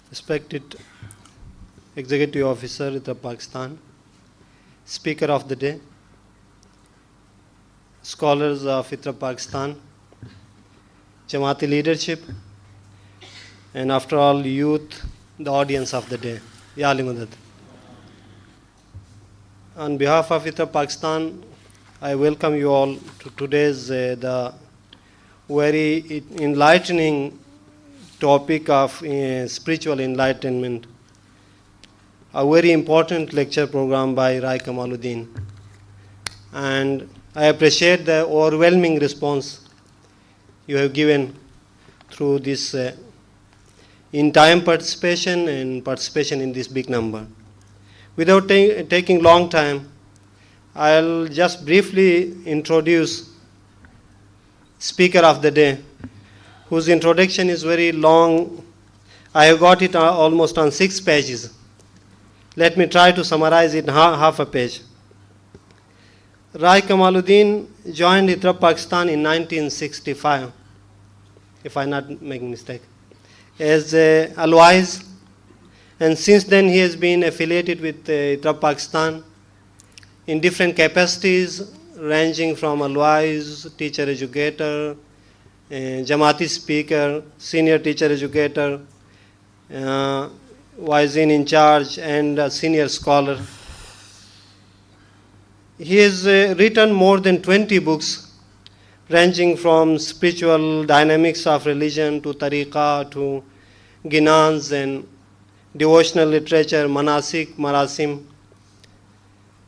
Respected Executive Officer, ITRAP Pakistan, Speaker of the Day, Scholars of ITRAP Pakistan, Jamaati leadership, and after all, youth, the audience of the day. Ya Ali Madad. On behalf of ITRAP Pakistan, I welcome you all to today's the very enlightening topic of spiritual enlightenment, a very important lecture program by Rai Kamaluddin. And I appreciate the overwhelming response you have given through this in-time participation and participation in this big number. Without taking long time, I'll just briefly introduce Speaker of the Day, whose introduction is very long. I have got it almost on 6 pages. Let me try to summarize it in half a page. Rai Kamaluddin joined ITRAP Pakistan in 1965, if I'm not making mistake, as Alwise, and since then he has been affiliated with ITRAP Pakistan in different capacities, ranging from Alwise, teacher educator, Jamaati speaker, senior teacher educator, Wazin in charge, and a senior scholar. He has written more than 20 books, ranging from spiritual dynamics of religion to tariqah to ginans and devotional literature, manasik, marasim.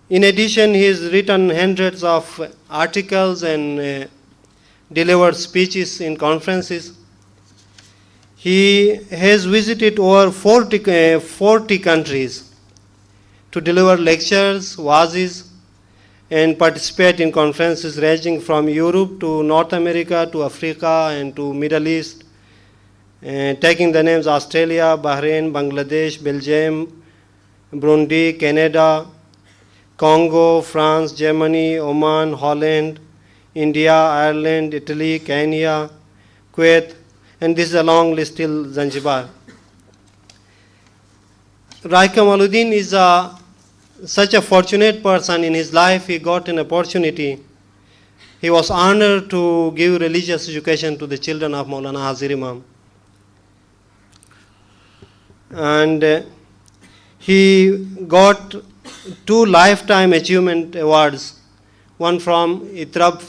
In addition, he has written hundreds of articles and delivered speeches in conferences. He has visited over 40 countries to deliver lectures, wazis, and participate in conferences ranging from Europe to North America to Africa and to Middle East, taking the names Australia, Bahrain, Bangladesh, Belgium, Burundi, Canada, Congo, France, Germany, Oman, Holland, India, Ireland, Italy, Kenya, Kuwait, and this is a long list till Zanzibar. Rai Kamaluddin is such a fortunate person in his life. He got an opportunity. He was honored to give religious education to the children of Maulana Hazir Imam. And he got 2 lifetime achievement awards, one from ITRAP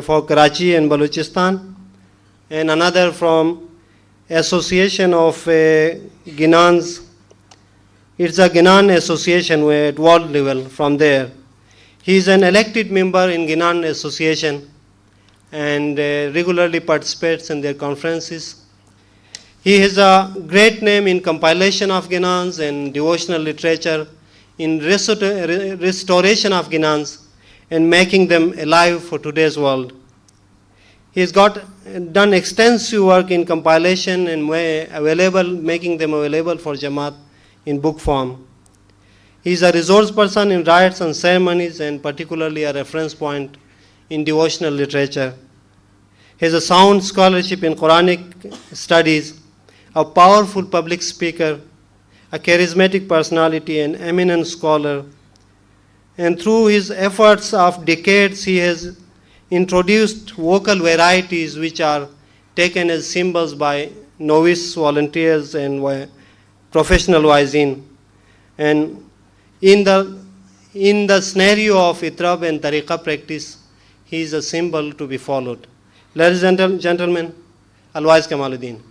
for Karachi and Balochistan, and another from Association of Ginans. It's a Ginan association at world level from there. He is an elected member in Ginan Association and regularly participates in their conferences. He has a great name in compilation of Ginans and devotional literature, in restoration of Ginans and making them alive for today's world. He has done extensive work in compilation and making them available for Jamaat in book form. He is a resource person in rites and ceremonies, and particularly a reference point in devotional literature. He has a sound scholarship in Quranic studies, a powerful public speaker, a charismatic personality, an eminent scholar. And through his efforts of decades, he has introduced vocal varieties which are taken as symbols by novice volunteers and professional wazin. And in the scenario of ITRAP and tariqah practice, he is a symbol to be followed. Ladies and gentlemen, Alwais Kamaluddin.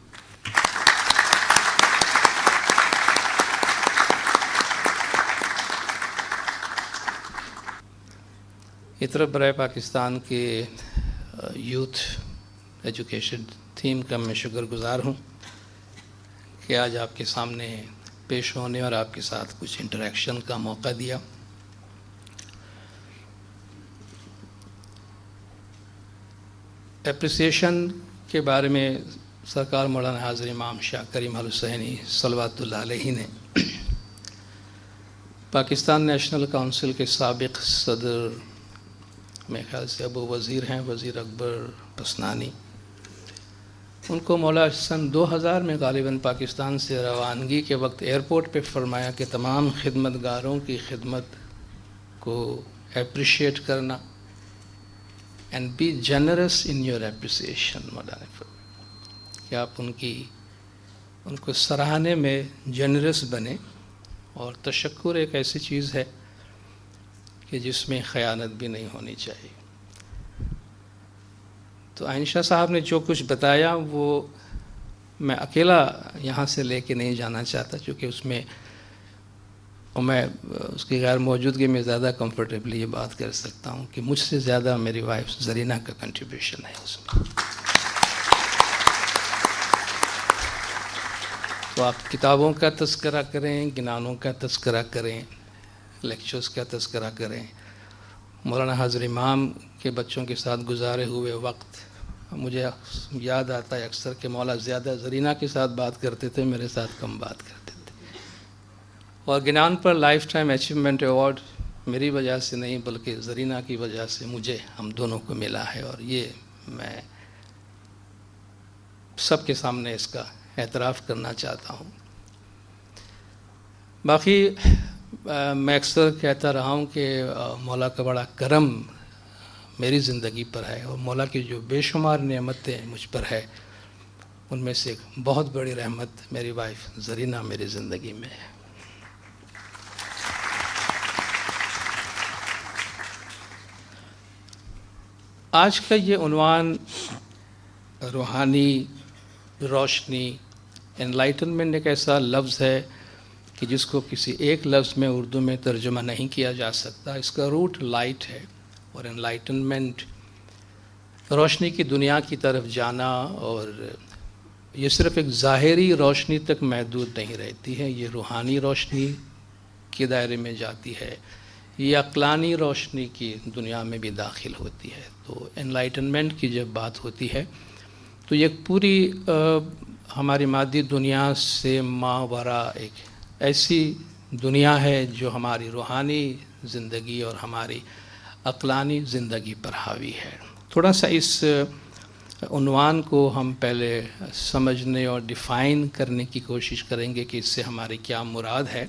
ITRAP برائے پاکستان کے youth education theme کا میں شکر گزار ہوں کہ آج آپ کے سامنے پیش ہونے اور آپ کے ساتھ کچھ انٹریکشن کا موقع دیا. اپریسیشن کے بارے میں سرکار مولانا حاضر امام شاہ کریم الحسینی صلوات اللہ علیہ نے پاکستان نیشنل کونسل کے سابق صدر میرے خیال سے ابو وزیر ہیں، وزیر اکبر پسنانی، ان کو مولا سن 2000 میں غالباً پاکستان سے روانگی کے وقت ایئرپورٹ پہ فرمایا کہ تمام خدمتگاروں کی خدمت کو اپریشیٹ کرنا and be generous in your appreciation. مولا نے فرمایا کہ آپ ان کو سراہنے میں جنرس بنیں، اور تشکر ایک ایسی چیز ہے کہ جس میں خیانت بھی نہیں ہونی چاہیے. تو عین شاہ صاحب نے جو کچھ بتایا وہ میں اکیلا یہاں سے لے کے نہیں جانا چاہتا، چونکہ اس میں اس کی غیر موجودگی میں زیادہ کمفرٹیبلی یہ بات کر سکتا ہوں کہ مجھ سے زیادہ میری وائف زرینہ کا کنٹریبیوشن ہے اس میں. تو آپ کتابوں کا تذکرہ کریں، گنانوں کا تذکرہ کریں، لیکچرز کا تذکرہ کریں، مولانا حضر امام کے بچوں کے ساتھ گزارے ہوئے وقت. مجھے یاد آتا ہے اکثر کہ مولا زیادہ زرینہ کے ساتھ بات کرتے تھے، میرے ساتھ کم بات کرتے تھے. اور گنان پر لائف ٹائم اچیومنٹ ایوارڈ میری وجہ سے نہیں بلکہ زرینہ کی وجہ سے مجھے، ہم دونوں کو ملا ہے، اور یہ میں سب کے سامنے اس کا اعتراف کرنا چاہتا ہوں. باقی میں اکثر کہتا رہا ہوں کہ مولا کا بڑا کرم میری زندگی پر ہے، اور مولا کی جو بے شمار نعمتیں مجھ پر ہے ان میں سے ایک بہت بڑی رحمت میری وائف زرینہ میری زندگی میں ہے. آج کا یہ عنوان روحانی روشنی، انلائٹنمنٹ، ایک ایسا لفظ ہے کہ جس کو کسی ایک لفظ میں اردو میں ترجمہ نہیں کیا جا سکتا. اس کا روٹ لائٹ ہے، اور انلائٹنمنٹ روشنی کی دنیا کی طرف جانا، اور یہ صرف ایک ظاہری روشنی تک محدود نہیں رہتی ہے، یہ روحانی روشنی کے دائرے میں جاتی ہے، یہ عقلانی روشنی کی دنیا میں بھی داخل ہوتی ہے. تو انلائٹنمنٹ کی جب بات ہوتی ہے تو یہ پوری ہماری مادی دنیا سے ماوراء ایک ایسی دنیا ہے جو ہماری روحانی زندگی اور ہماری عقلانی زندگی پر حاوی ہے. تھوڑا سا اس عنوان کو ہم پہلے سمجھنے اور ڈیفائن کرنے کی کوشش کریں گے کہ اس سے ہماری کیا مراد ہے.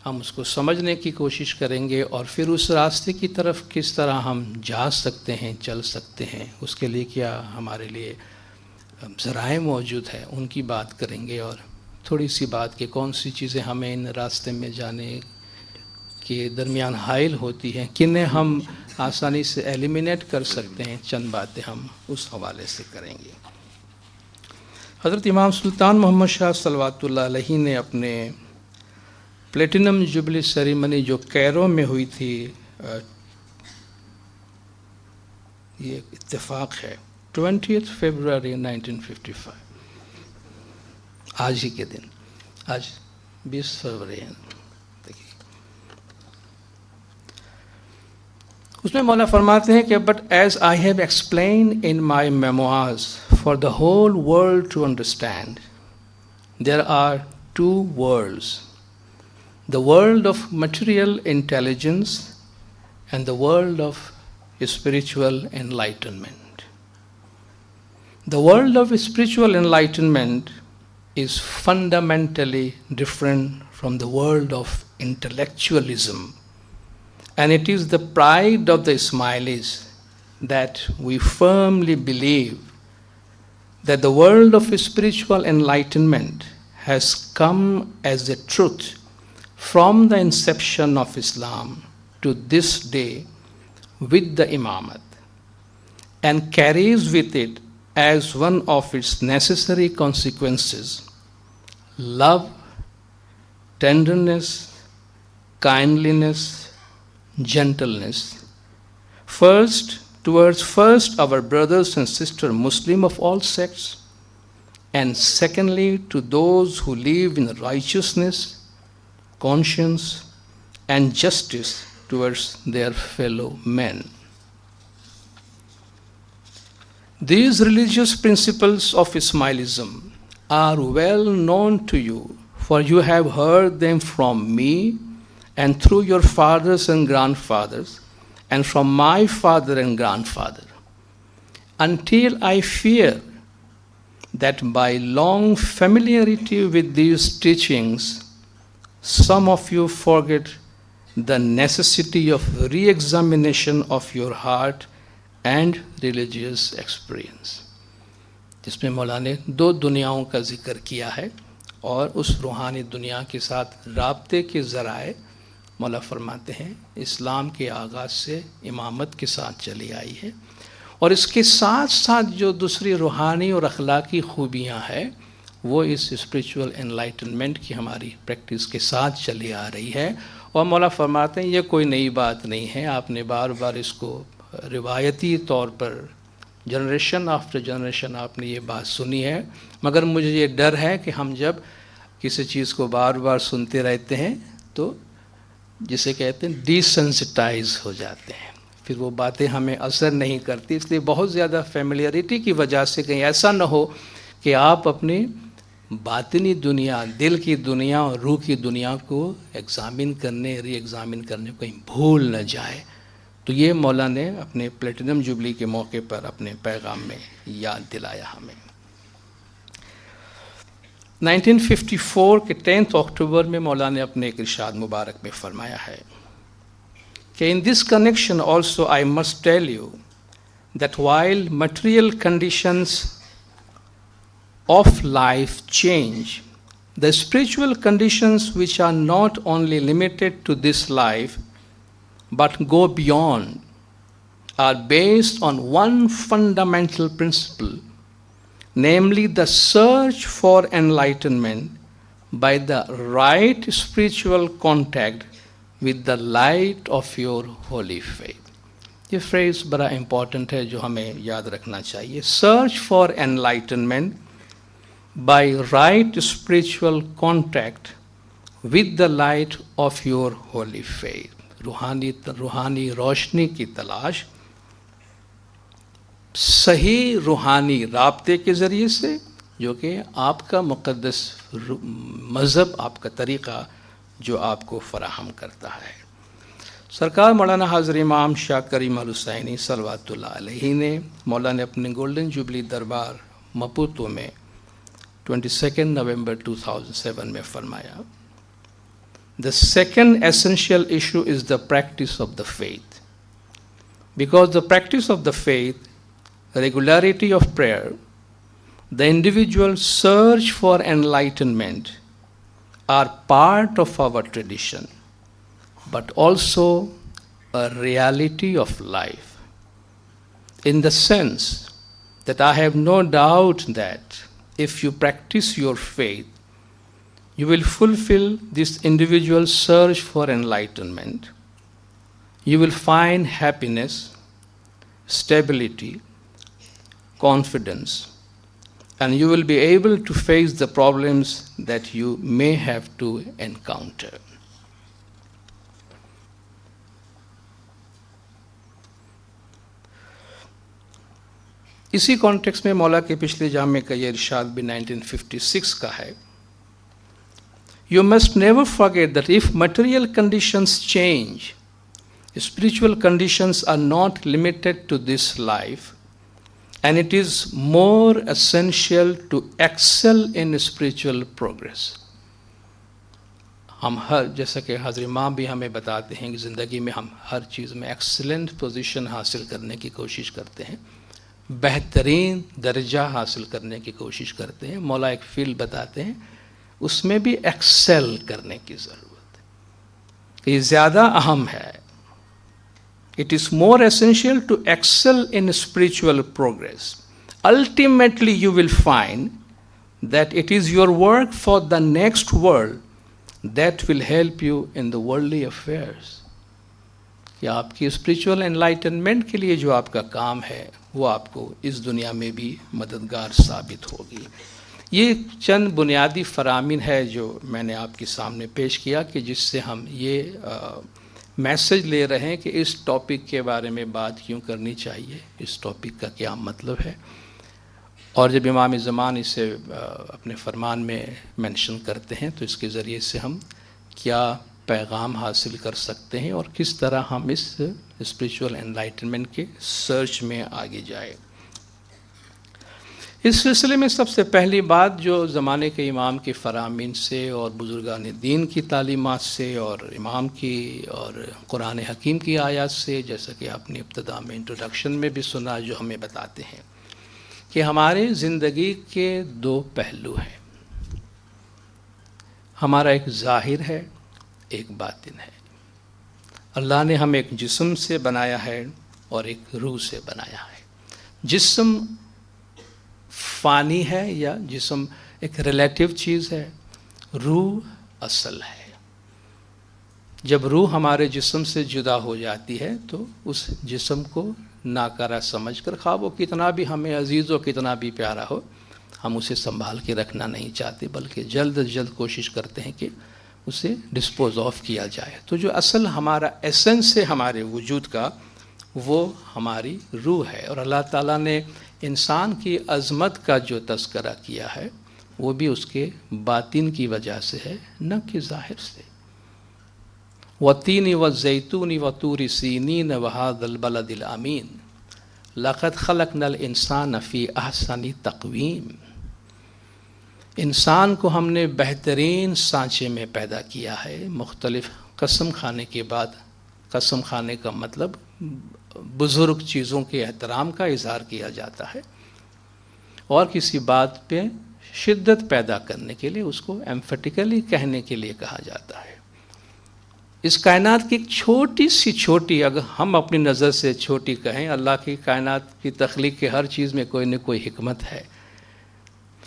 ہم اس کو سمجھنے کی کوشش کریں گے، اور پھر اس راستے کی طرف کس طرح ہم جا سکتے ہیں، چل سکتے ہیں، اس کے لیے کیا ہمارے لیے ذرائع موجود ہے، ان کی بات کریں گے، اور تھوڑی سی بات کہ کون سی چیزیں ہمیں ان راستے میں جانے کے درمیان حائل ہوتی ہیں، کنہیں ہم آسانی سے ایلیمینیٹ کر سکتے ہیں. چند باتیں ہم اس حوالے سے کریں گے. حضرت امام سلطان محمد شاہ صلوات اللہ علیہ نے اپنے پلیٹینم جوبلی سیریمنی جو کیرو میں ہوئی تھی، یہ اتفاق ہے 20 فروری 1955، آج ہی کے دن، آج 20 فروری ہے. اس میں مولا فرماتے ہیں کہ but as I have explained in my memoirs for the whole world to understand, there are two worlds, the world of material intelligence and the world of spiritual enlightenment. The world of spiritual enlightenment is fundamentally different from the world of intellectualism, and it is the pride of the Ismailis that we firmly believe that the world of spiritual enlightenment has come as a truth from the inception of Islam to this day with the Imamat, and carries with it as one of its necessary consequences love, tenderness, kindliness, gentleness, first towards our brothers and sisters Muslim of all sects, and secondly to those who live in righteousness, conscience and justice towards their fellow men. These religious principles of Ismailism are well known to you, for you have heard them from me and through your fathers and grandfathers and from my father and grandfather, until I fear that by long familiarity with these teachings, some of you forget the necessity of re-examination of your heart and religious experience. جس میں مولا نے دو دنیاؤں کا ذکر کیا ہے اور اس روحانی دنیا کے ساتھ رابطے کے ذرائع مولا فرماتے ہیں اسلام کے آغاز سے امامت کے ساتھ چلی آئی ہے، اور اس کے ساتھ ساتھ جو دوسری روحانی اور اخلاقی خوبیاں ہیں وہ اس اسپریچول انلائٹنمنٹ کی ہماری پریکٹس کے ساتھ چلی آ رہی ہے. اور مولا فرماتے ہیں یہ کوئی نئی بات نہیں ہے، آپ نے بار بار اس کو روایتی طور پر جنریشن آفٹر جنریشن آپ نے یہ بات سنی ہے، مگر مجھے یہ ڈر ہے کہ ہم جب کسی چیز کو بار بار سنتے رہتے ہیں تو جسے کہتے ہیں ڈی سینسٹائز ہو جاتے ہیں، پھر وہ باتیں ہمیں اثر نہیں کرتی. اس لیے بہت زیادہ فیملیئرٹی کی وجہ سے کہیں ایسا نہ ہو کہ آپ اپنی باطنی دنیا، دل کی دنیا اور روح کی دنیا کو ایگزامن کرنے، ری ایگزامن کرنے کو کہیں بھول نہ جائے. تو یہ مولا نے اپنے پلیٹینم جوبلی کے موقع پر اپنے پیغام میں یاد دلایا ہمیں. 1954 کے 10 اکتوبر میں مولا نے اپنے ایک ارشاد مبارک میں فرمایا ہے کہ in this connection also I must tell you that while material conditions of life change, the spiritual conditions which are not only limited to this life but go beyond are based on one fundamental principle, namely the search for enlightenment by the right spiritual contact with the light of your holy faith. یہ phrase بڑا important ہے جو ہمیں یاد رکھنا چاہیے. Search for enlightenment by right spiritual contact with the light of your holy faith. روحانی روشنی کی تلاش صحیح روحانی رابطے کے ذریعے سے، جو کہ آپ کا مقدس مذہب، آپ کا طریقہ جو آپ کو فراہم کرتا ہے. سرکار مولانا حضرت امام شاہ کریم الحسینی صلوات اللہ علیہ نے مولا نے اپنے گولڈن جوبلی دربار مپوتو میں 22 نومبر 2007 میں فرمایا، The second essential issue is the practice of the faith. Because the practice of the faith, regularity of prayer, the individual search for enlightenment are part of our tradition, but also a reality of life. In the sense that I have no doubt that if you practice your faith, you will fulfill this individual search for enlightenment. You will find happiness, stability, confidence, and you will be able to face the problems that you may have to encounter. اسی context میں مولا کے پچھلے جامع کا یہ ارشاد بھی 1956 کا ہے. You must never forget that if material conditions change, spiritual conditions are not limited to this life, and it is more essential to excel in spiritual progress. ہم جیسا کہ حضرت امام بھی ہمیں بتاتے ہیں کہ زندگی میں ہم ہر چیز میں ایکسلنٹ پوزیشن حاصل کرنے کی کوشش کرتے ہیں، بہترین درجہ حاصل کرنے کی کوشش کرتے ہیں. مولا ایک فیلڈ بتاتے ہیں، اس میں بھی ایکسل کرنے کی ضرورت ہے، یہ زیادہ اہم ہے. It is more essential to excel in spiritual progress. Ultimately, you will find that it is your work for the next world that will help you in the worldly affairs. کہ آپ کی اسپریچول انلائٹنمنٹ کے لیے جو آپ کا کام ہے وہ آپ کو اس دنیا میں بھی مددگار ثابت ہوگی. یہ چند بنیادی فرامین ہے جو میں نے آپ کے سامنے پیش کیا کہ جس سے ہم یہ میسج لے رہے ہیں کہ اس ٹاپک کے بارے میں بات کیوں کرنی چاہیے، اس ٹاپک کا کیا مطلب ہے. اور جب امام زمان اسے اپنے فرمان میں مینشن کرتے ہیں تو اس کے ذریعے سے ہم کیا پیغام حاصل کر سکتے ہیں اور کس طرح ہم اس اسپریچول انلائٹنمنٹ کے سرچ میں آگے جائیں. اس سلسلے میں سب سے پہلی بات جو زمانے کے امام کی فرامین سے اور بزرگان دین کی تعلیمات سے اور امام کی اور قرآن حکیم کی آیات سے، جیسا کہ آپ نے ابتدا میں انٹروڈکشن میں بھی سنا، جو ہمیں بتاتے ہیں کہ ہمارے زندگی کے دو پہلو ہیں، ہمارا ایک ظاہر ہے، ایک باطن ہے۔ اللہ نے ہمیں ایک جسم سے بنایا ہے اور ایک روح سے بنایا ہے۔ جسم فانی ہے یا جسم ایک ریلیٹیو چیز ہے، روح اصل ہے۔ جب روح ہمارے جسم سے جدا ہو جاتی ہے تو اس جسم کو ناکارہ سمجھ کر، خواہ وہ کتنا بھی ہمیں عزیز ہو، کتنا بھی پیارا ہو، ہم اسے سنبھال کے رکھنا نہیں چاہتے، بلکہ جلد از جلد کوشش کرتے ہیں کہ اسے ڈسپوز آف کیا جائے۔ تو جو اصل ہمارا ایسنس ہے ہمارے وجود کا، وہ ہماری روح ہے۔ اور اللہ تعالیٰ نے انسان کی عظمت کا جو تذکرہ کیا ہے وہ بھی اس کے باطن کی وجہ سے ہے، نہ کہ ظاہر سے۔ وَالتِّينِ وَالزَّيْتُونِ وَطُورِ سِينِينَ وَهَذَا الْبَلَدِ الْأَمِينِ لَقَدْ خَلَقْنَا الْإِنسَانَ فِي أَحْسَنِ تَقْوِيمٍ۔ انسان کو ہم نے بہترین سانچے میں پیدا کیا ہے۔ مختلف قسم کھانے کے بعد، قسم کھانے کا مطلب بزرگ چیزوں کے احترام کا اظہار کیا جاتا ہے، اور کسی بات پہ شدت پیدا کرنے کے لیے اس کو ایمفیٹیکلی کہنے کے لیے کہا جاتا ہے۔ اس کائنات کی ایک چھوٹی سی چھوٹی، اگر ہم اپنی نظر سے چھوٹی کہیں، اللہ کی کائنات کی تخلیق کے ہر چیز میں کوئی نہ کوئی حکمت ہے،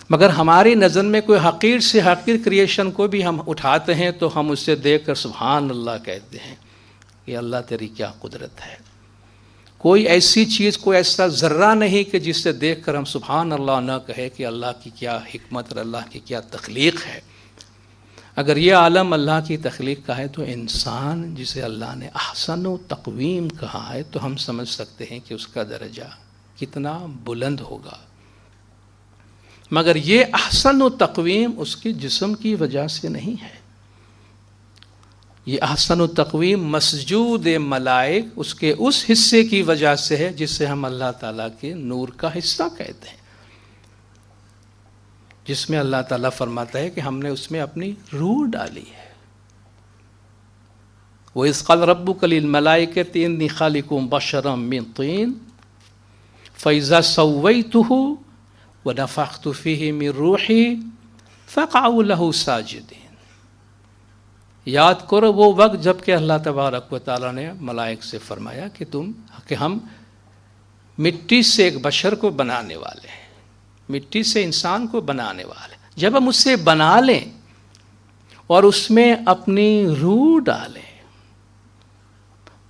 مگر ہماری نظر میں کوئی حقیر سے حقیر کریشن کو بھی ہم اٹھاتے ہیں تو ہم اسے دیکھ کر سبحان اللہ کہتے ہیں کہ اللہ تیری کیا قدرت ہے۔ کوئی ایسی چیز، کوئی ایسا ذرہ نہیں کہ جس سے دیکھ کر ہم سبحان اللہ نہ کہے کہ اللہ کی کیا حکمت اور اللہ کی کیا تخلیق ہے۔ اگر یہ عالم اللہ کی تخلیق کا ہے تو انسان جسے اللہ نے احسن و تقویم کہا ہے، تو ہم سمجھ سکتے ہیں کہ اس کا درجہ کتنا بلند ہوگا۔ مگر یہ احسن و تقویم اس کے جسم کی وجہ سے نہیں ہے، یہ احسن و تقویم مسجود ملائک اس کے اس حصے کی وجہ سے ہے جسے ہم اللہ تعالیٰ کے نور کا حصہ کہتے ہیں، جس میں اللہ تعالیٰ فرماتا ہے کہ ہم نے اس میں اپنی روح ڈالی ہے۔ وَإِذْ قَالَ رَبُّكَ لِلْمَلَائِكَةِ إِنِّي خَالِقٌ بَشَرًا مِّن طِينٍ فَإِذَا سَوَّيْتُهُ وَنَفَخْتُ فِيهِ مِن رُّوحِي فَقَعُوا لَهُ سَاجِدِينَ۔ یاد کرو وہ وقت جب کہ اللہ تبارک و تعالیٰ نے ملائک سے فرمایا کہ ہم مٹی سے ایک بشر کو بنانے والے ہیں، مٹی سے انسان کو بنانے والے ہیں۔ جب ہم اسے بنا لیں اور اس میں اپنی روح ڈالیں،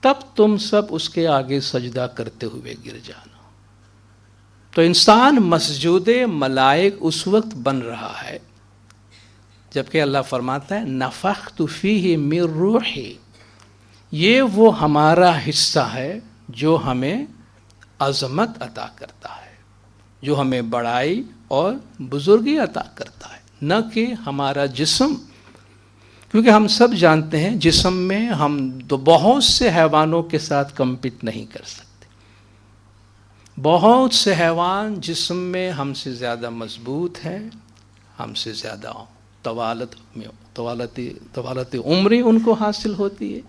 تب تم سب اس کے آگے سجدہ کرتے ہوئے گر جانا۔ تو انسان مسجود ملائک اس وقت بن رہا ہے جبکہ اللہ فرماتا ہے نفخت فیہ من روحی، یہ وہ ہمارا حصہ ہے جو ہمیں عظمت عطا کرتا ہے، جو ہمیں بڑائی اور بزرگی عطا کرتا ہے، نہ کہ ہمارا جسم۔ کیونکہ ہم سب جانتے ہیں جسم میں ہم تو بہت سے حیوانوں کے ساتھ کمپیٹ نہیں کر سکتے۔ بہت سے حیوان جسم میں ہم سے زیادہ مضبوط ہیں، ہم سے زیادہ طوالت عمری ان کو حاصل ہوتی ہے،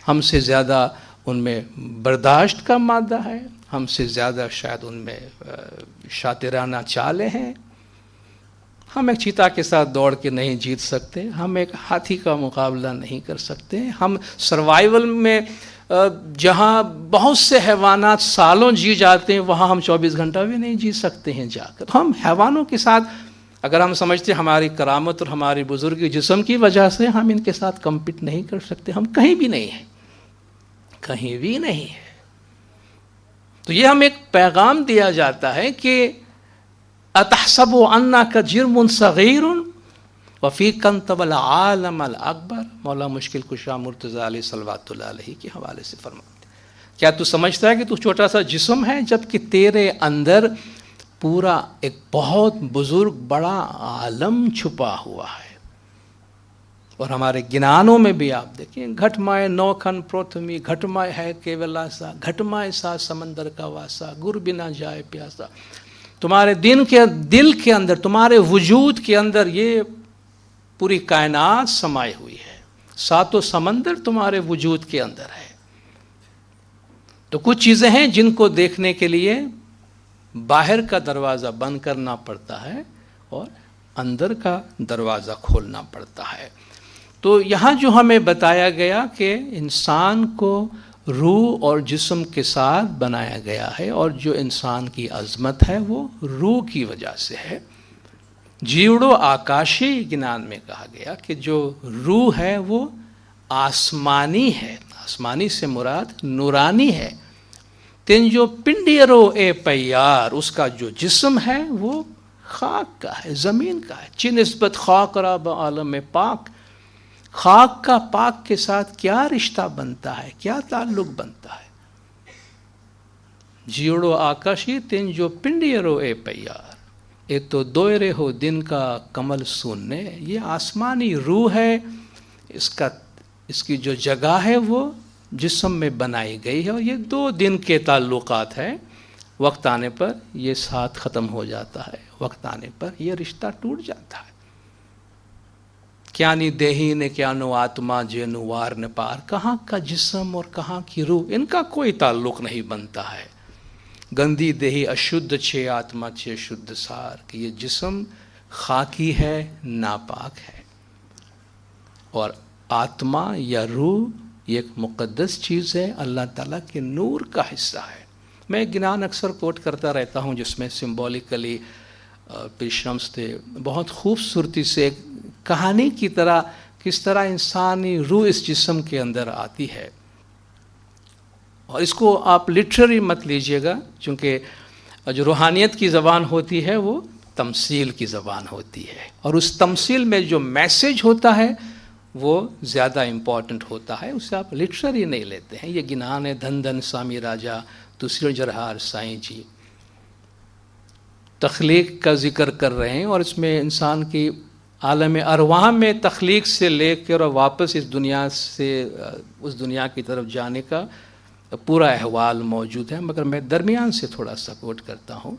ہم سے زیادہ ان میں برداشت کا مادہ ہے، ہم سے زیادہ شاید ان میں شاطرانہ چالیں ہیں۔ ہم ایک چیتا کے ساتھ دوڑ کے نہیں جیت سکتے، ہم ایک ہاتھی کا مقابلہ نہیں کر سکتے۔ ہم سروائیول میں جہاں بہت سے حیوانات سالوں جی جاتے ہیں، وہاں ہم 24 گھنٹہ بھی نہیں جی سکتے ہیں جا کر۔ ہم حیوانوں کے ساتھ اگر ہم سمجھتے ہیں ہماری کرامت اور ہماری بزرگی جسم کی وجہ سے ہم ان کے ساتھ کمپیٹ نہیں کر سکتے، ہم کہیں بھی نہیں ہیں، کہیں بھی نہیں ہے۔ تو یہ ہمیں ایک پیغام دیا جاتا ہے کہ اتحسب انک جرم صغیر وفیک انطب العالم الاکبر، مولا مشکل کشا مرتضیٰ علیہ صلوات اللہ علیہ کے حوالے سے فرماتے ہیں، کیا تو سمجھتا ہے کہ تو چھوٹا سا جسم ہے جبکہ تیرے اندر پورا ایک بہت بزرگ بڑا عالم چھپا ہوا ہے۔ اور ہمارے گنانوں میں بھی آپ دیکھیں، گھٹمائے نوکھن پروتھمی، گھٹمائے ہے کیولا سا، گھٹمائے سا سمندر کا واسا، گر بنا جائے پیاسا۔ تمہارے دل کے اندر، تمہارے وجود کے اندر یہ پوری کائنات سمائی ہوئی ہے، ساتوں سمندر تمہارے وجود کے اندر ہے۔ تو کچھ چیزیں ہیں جن کو دیکھنے کے لیے باہر کا دروازہ بند کرنا پڑتا ہے اور اندر کا دروازہ کھولنا پڑتا ہے۔ تو یہاں جو ہمیں بتایا گیا کہ انسان کو روح اور جسم کے ساتھ بنایا گیا ہے، اور جو انسان کی عظمت ہے وہ روح کی وجہ سے ہے۔ جیوڑو آکاشی گنان میں کہا گیا کہ جو روح ہے وہ آسمانی ہے، آسمانی سے مراد نورانی ہے۔ تین جو پنڈیرو اے پیار، اس کا جو جسم ہے وہ خاک کا ہے، زمین کا ہے۔ چی نسبت خاک را با عالم پاک، خاک کا پاک کے ساتھ کیا رشتہ بنتا ہے، کیا تعلق بنتا ہے؟ جیوڑو آکاشی تین جو پنڈیرو اے پیار، اے تو دوئرے ہو دن کا کمل سننے۔ یہ آسمانی روح ہے، اس کی جو جگہ ہے وہ جسم میں بنائی گئی ہے، اور یہ 2 دن کے تعلقات ہیں۔ وقت آنے پر یہ ساتھ ختم ہو جاتا ہے، وقت آنے پر یہ رشتہ ٹوٹ جاتا ہے۔ کیا نی دیہی نے کیا نو آتما جے نو وار نے پار، کہاں کا جسم اور کہاں کی روح، ان کا کوئی تعلق نہیں بنتا ہے۔ گندی دیہی اشدھ چھے آتما چھے شدھ سار، کہ یہ جسم خاکی ہے، ناپاک ہے، اور آتما یا روح یہ ایک مقدس چیز ہے، اللہ تعالیٰ کے نور کا حصہ ہے۔ میں گنان اکثر کوٹ کرتا رہتا ہوں جس میں سمبولیکلی پیشرمس تھے، بہت خوبصورتی سے ایک کہانی کی طرح کس طرح انسانی روح اس جسم کے اندر آتی ہے۔ اور اس کو آپ لٹرری مت لیجئے گا، چونکہ جو روحانیت کی زبان ہوتی ہے وہ تمثیل کی زبان ہوتی ہے، اور اس تمثیل میں جو میسج ہوتا ہے وہ زیادہ امپورٹنٹ ہوتا ہے، اسے آپ لٹرری نہیں لیتے ہیں۔ یہ گنان ہے دھن دھن سامی راجا دوسرے جرہار سائیں جی تخلیق کا ذکر کر رہے ہیں، اور اس میں انسان کی عالم ارواح میں تخلیق سے لے کر اور واپس اس دنیا سے اس دنیا کی طرف جانے کا پورا احوال موجود ہے۔ مگر میں درمیان سے تھوڑا سا کوٹ کرتا ہوں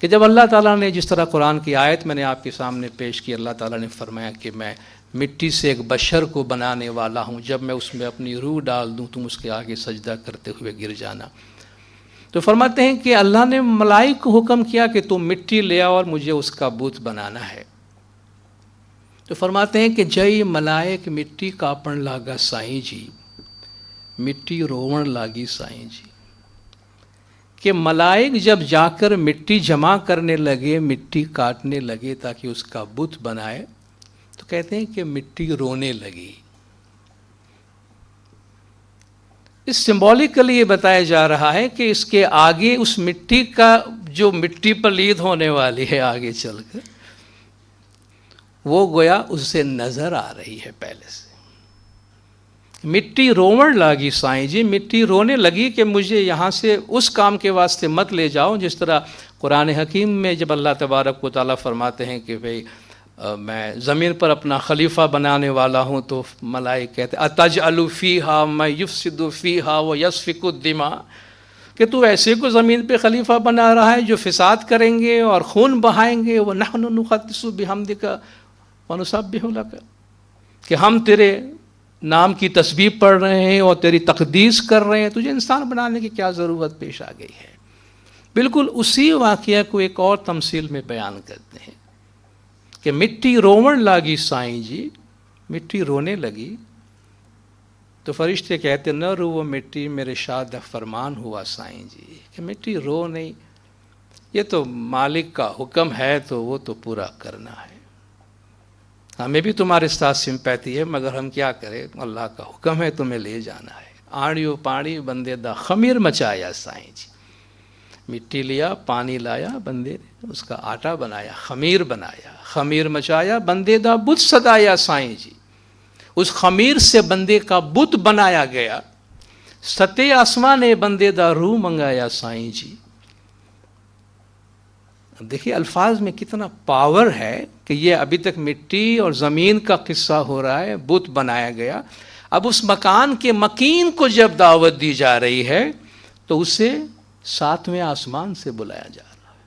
کہ جب اللہ تعالیٰ نے، جس طرح قرآن کی آیت میں نے آپ کے سامنے پیش کی، اللہ تعالیٰ نے فرمایا کہ میں مٹی سے ایک بشر کو بنانے والا ہوں، جب میں اس میں اپنی روح ڈال دوں تم اس کے آگے سجدہ کرتے ہوئے گر جانا۔ تو فرماتے ہیں کہ اللہ نے ملائک کو حکم کیا کہ تم مٹی لے آؤ اور مجھے اس کا بت بنانا ہے۔ تو فرماتے ہیں کہ جئی ملائک مٹی کاپن لاگا سائیں جی، مٹی روون لاگی سائیں جی، کہ ملائک جب جا کر مٹی جمع کرنے لگے، مٹی کاٹنے لگے تاکہ اس کا بت بنائے، تو کہتے ہیں کہ مٹی رونے لگی۔ اس سمبولیکلی یہ بتایا جا رہا ہے کہ اس کے آگے اس مٹی کا جو مٹی پلید ہونے والی ہے آگے چل کر، وہ گویا اس سے نظر آ رہی ہے پہلے سے۔ مٹی روون لاگی سائیں جی، مٹی رونے لگی کہ مجھے یہاں سے اس کام کے واسطے مت لے جاؤ، جس طرح قرآن حکیم میں جب اللہ تبارک و تعالیٰ فرماتے ہیں کہ بھئی میں زمین پر اپنا خلیفہ بنانے والا ہوں، تو ملائک کہتے اتجعل فیہا من یفسد فیہا ویسفک الدماء، کہ تو ایسے کو زمین پہ خلیفہ بنا رہا ہے جو فساد کریں گے اور خون بہائیں گے، وَنَحْنُ نُقَدِّسُ بِحَمْدِكَ وَنُسَبِّحُ لَكَ، کہ ہم تیرے نام کی تسبیح پڑھ رہے ہیں اور تیری تقدیس کر رہے ہیں، تجھے انسان بنانے کی کیا ضرورت پیش آ گئی ہے۔ بالکل اسی واقعہ کو ایک اور تمثیل میں بیان کرتے ہیں کہ مٹی روون لاگی سائیں جی، مٹی رونے لگی، تو فرشتے کہتے نہ رو وہ مٹی میرے شاد فرمان ہوا سائیں جی، کہ مٹی رو نہیں، یہ تو مالک کا حکم ہے تو وہ تو پورا کرنا ہے، ہمیں بھی تمہارے ساتھ سمپیتی ہے، مگر ہم کیا کریں، اللہ کا حکم ہے تمہیں لے جانا ہے۔ آڑیو پانی بندے دا خمیر مچایا سائیں جی، مٹی لیا، پانی لایا، بندے نے اس کا آٹا بنایا، خمیر بنایا، خمیر مچایا، بندے دا بت سدایا سائیں جی، اس خمیر سے بندے کا بت بنایا گیا، ستے آسمان بندے دا روح منگایا سائیں جی۔ دیکھیے الفاظ میں کتنا پاور ہے کہ یہ ابھی تک مٹی اور زمین کا قصہ ہو رہا ہے، بت بنایا گیا، اب اس مکان کے مکین کو جب دعوت دی جا رہی ہے تو اسے 7ویں آسمان سے بلایا جا رہا ہے۔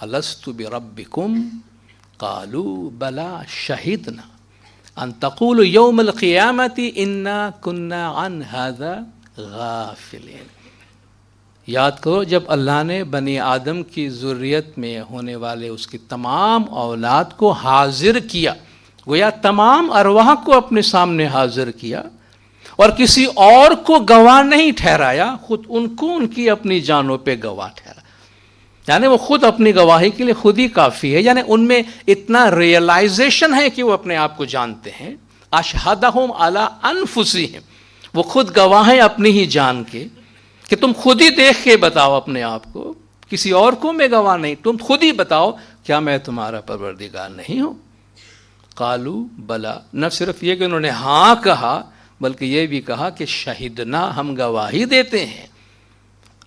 الست بربکم قالوا بلا شہدنا ان تقولوا یوم القیامت انا کنا عن هذا غافلین. یاد کرو جب اللہ نے بنی آدم کی ذریت میں ہونے والے اس کی تمام اولاد کو حاضر کیا، گویا تمام ارواح کو اپنے سامنے حاضر کیا اور کسی اور کو گواہ نہیں ٹھہرایا، خود ان کو ان کی اپنی جانوں پہ گواہ ٹھہرایا. یعنی وہ خود اپنی گواہی کے لیے خود ہی کافی ہے. یعنی ان میں اتنا ریئلائزیشن ہے کہ وہ اپنے آپ کو جانتے ہیں. اشہدہم علی انفسہم، وہ خود گواہ ہیں اپنی ہی جان کے کہ تم خود ہی دیکھ کے بتاؤ اپنے آپ کو، کسی اور کو میں گواہ نہیں، تم خود ہی بتاؤ کیا میں تمہارا پروردگار نہیں ہوں. قالو بلا، نہ صرف یہ کہ انہوں نے ہاں کہا بلکہ یہ بھی کہا کہ شہدنا، ہم گواہی دیتے ہیں.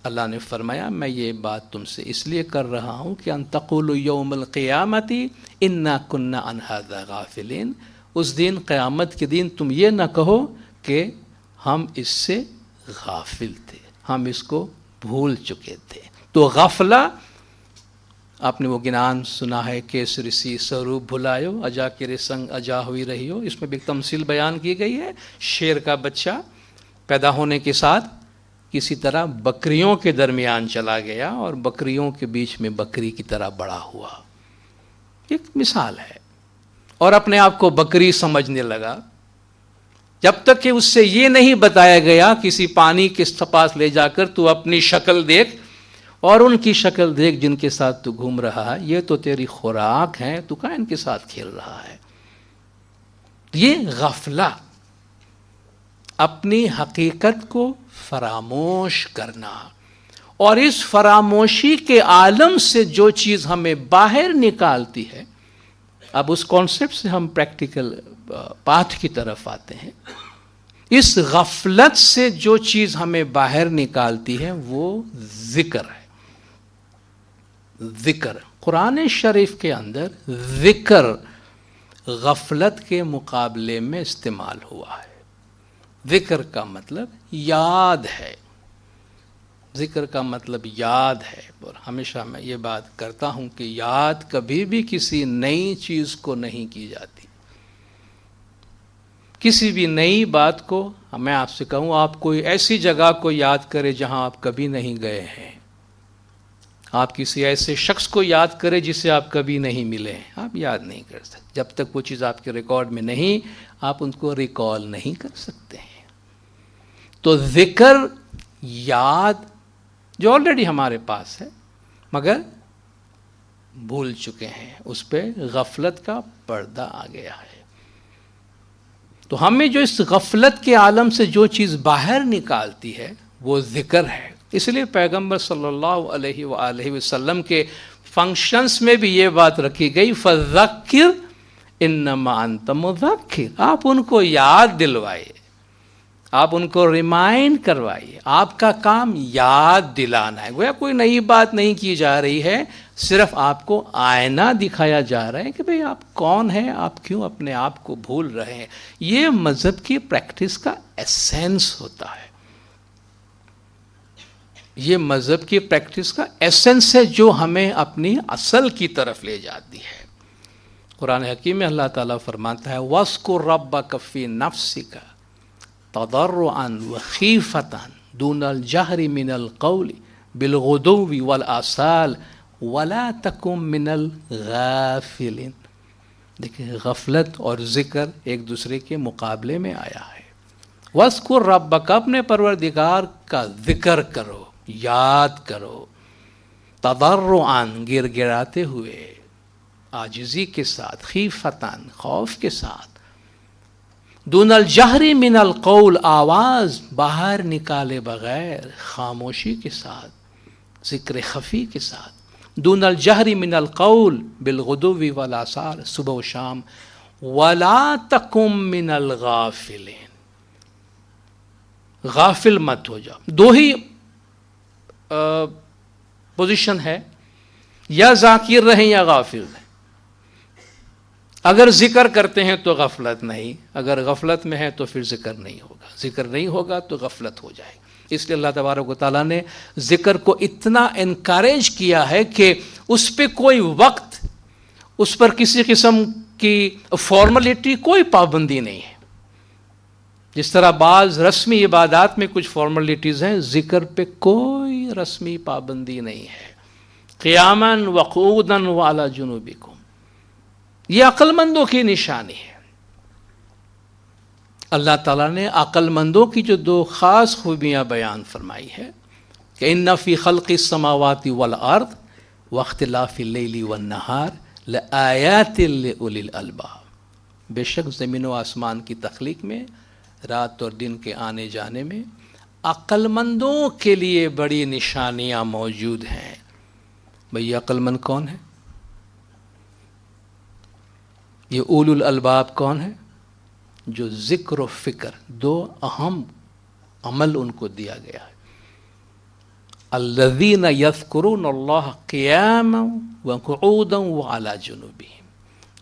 اللہ نے فرمایا میں یہ بات تم سے اس لیے کر رہا ہوں کہ ان تقولوا یوم القیامت انا کنا عن ھذا غافلین. اس دن قیامت کے دن تم یہ نہ کہو کہ ہم اس سے غافل تھے، ہم اس کو بھول چکے تھے. تو غفلہ آپ نے وہ گنان سنا ہے، کیسری سی سروپ بھلایو اجا کرے سنگ اجا ہوئی رہی ہو. اس میں بھی تمثیل بیان کی گئی ہے. شیر کا بچہ پیدا ہونے کے ساتھ کسی طرح بکریوں کے درمیان چلا گیا اور بکریوں کے بیچ میں بکری کی طرح بڑا ہوا. ایک مثال ہے. اور اپنے آپ کو بکری سمجھنے لگا جب تک کہ اس سے یہ نہیں بتایا گیا کسی پانی کے پاس لے جا کر تو اپنی شکل دیکھ اور ان کی شکل دیکھ جن کے ساتھ تو گھوم رہا ہے، یہ تو تیری خوراک ہے، تو کہاں ان کے ساتھ کھیل رہا ہے. یہ غفلہ، اپنی حقیقت کو فراموش کرنا، اور اس فراموشی کے عالم سے جو چیز ہمیں باہر نکالتی ہے. اب اس کانسیپٹ سے ہم پریکٹیکل پاتھ کی طرف آتے ہیں. اس غفلت سے جو چیز ہمیں باہر نکالتی ہے وہ ذکر ہے. ذکر قرآن شریف کے اندر ذکر غفلت کے مقابلے میں استعمال ہوا ہے. ذکر کا مطلب یاد ہے، ذکر کا مطلب یاد ہے. اور ہمیشہ میں یہ بات کرتا ہوں کہ یاد کبھی بھی کسی نئی چیز کو نہیں کی جاتی. کسی بھی نئی بات کو، میں آپ سے کہوں آپ کوئی ایسی جگہ کو یاد کرے جہاں آپ کبھی نہیں گئے ہیں، آپ کسی ایسے شخص کو یاد کرے جسے آپ کبھی نہیں ملے ہیں، آپ یاد نہیں کر سکتے. جب تک وہ چیز آپ کے ریکارڈ میں نہیں، آپ ان کو ریکال نہیں کر سکتے ہیں. تو ذکر، یاد جو آلریڈی ہمارے پاس ہے مگر بھول چکے ہیں، اس پہ غفلت کا پردہ آ گیا ہے. تو ہمیں جو اس غفلت کے عالم سے جو چیز باہر نکالتی ہے وہ ذکر ہے. اس لیے پیغمبر صلی اللہ علیہ وآلہ وسلم کے فنکشنز میں بھی یہ بات رکھی گئی، فذکر انما انت مذکر. آپ ان کو یاد دلوائیے، آپ ان کو ریمائنڈ کروائیے. آپ کا کام یاد دلانا ہے. گویا کوئی نئی بات نہیں کی جا رہی ہے، صرف آپ کو آئینہ دکھایا جا رہا ہے کہ بھئی آپ کون ہیں، آپ کیوں اپنے آپ کو بھول رہے ہیں. یہ مذہب کی پریکٹس کا ایسنس ہوتا ہے. یہ مذہب کی پریکٹس کا ایسنس ہے جو ہمیں اپنی اصل کی طرف لے جاتی ہے. قرآن حکیم میں اللہ تعالیٰ فرماتا ہے وَاذْكُرْ رَبَّكَ فِي نَفْسِكَ تضرعا وخیفتا دون الجہر من القول بالغدو والآصال ولا تکن من الغافلین. دیکھیں غفلت اور ذکر ایک دوسرے کے مقابلے میں آیا ہے. وَاذْكُرْ رَبَّكَ، اپنے پروردگار کا ذکر کرو، یاد کرو. تضرعا، گر گراتے ہوئے، عاجزی کے ساتھ، خیفتاً، خوف کے ساتھ. دون الجہر من القول، آواز باہر نکالے بغیر، خاموشی کے ساتھ، ذکر خفی کے ساتھ. دون الجہر من القول بالغدو والآصال، صبح و شام. ولا تکن من الغافلین، غافل مت ہو جاؤ. دو ہی پوزیشن ہے، یا ذاکر رہیں یا غافل رہیں. اگر ذکر کرتے ہیں تو غفلت نہیں، اگر غفلت میں ہے تو پھر ذکر نہیں ہوگا. ذکر نہیں ہوگا تو غفلت ہو جائے گی. اس لیے اللہ تبارک و تعالیٰ نے ذکر کو اتنا انکریج کیا ہے کہ اس پہ کوئی وقت، اس پر کسی قسم کی فارملٹی، کوئی پابندی نہیں ہے. جس طرح بعض رسمی عبادات میں کچھ فارملٹیز ہیں، ذکر پہ کوئی رسمی پابندی نہیں ہے. قیاماً وقعوداً وعلی جنوبکم، یہ عقل مندوں کی نشانی ہے. اللہ تعالیٰ نے عقل مندوں کی جو دو خاص خوبیاں بیان فرمائی ہے کہ ان فی خلق السماوات والارض واختلاف اللیل والنہار لآیات لأولی الالباب، بے شک زمین و آسمان کی تخلیق میں، رات اور دن کے آنے جانے میں عقل مندوں کے لیے بڑی نشانیاں موجود ہیں. بھئی عقل مند کون ہے؟ یہ اولو الالباب کون ہے؟ جو ذکر و فکر، دو اہم عمل ان کو دیا گیا ہے. الذین یذکرون اللہ قیاما وقعودا وعلی جنوبہم،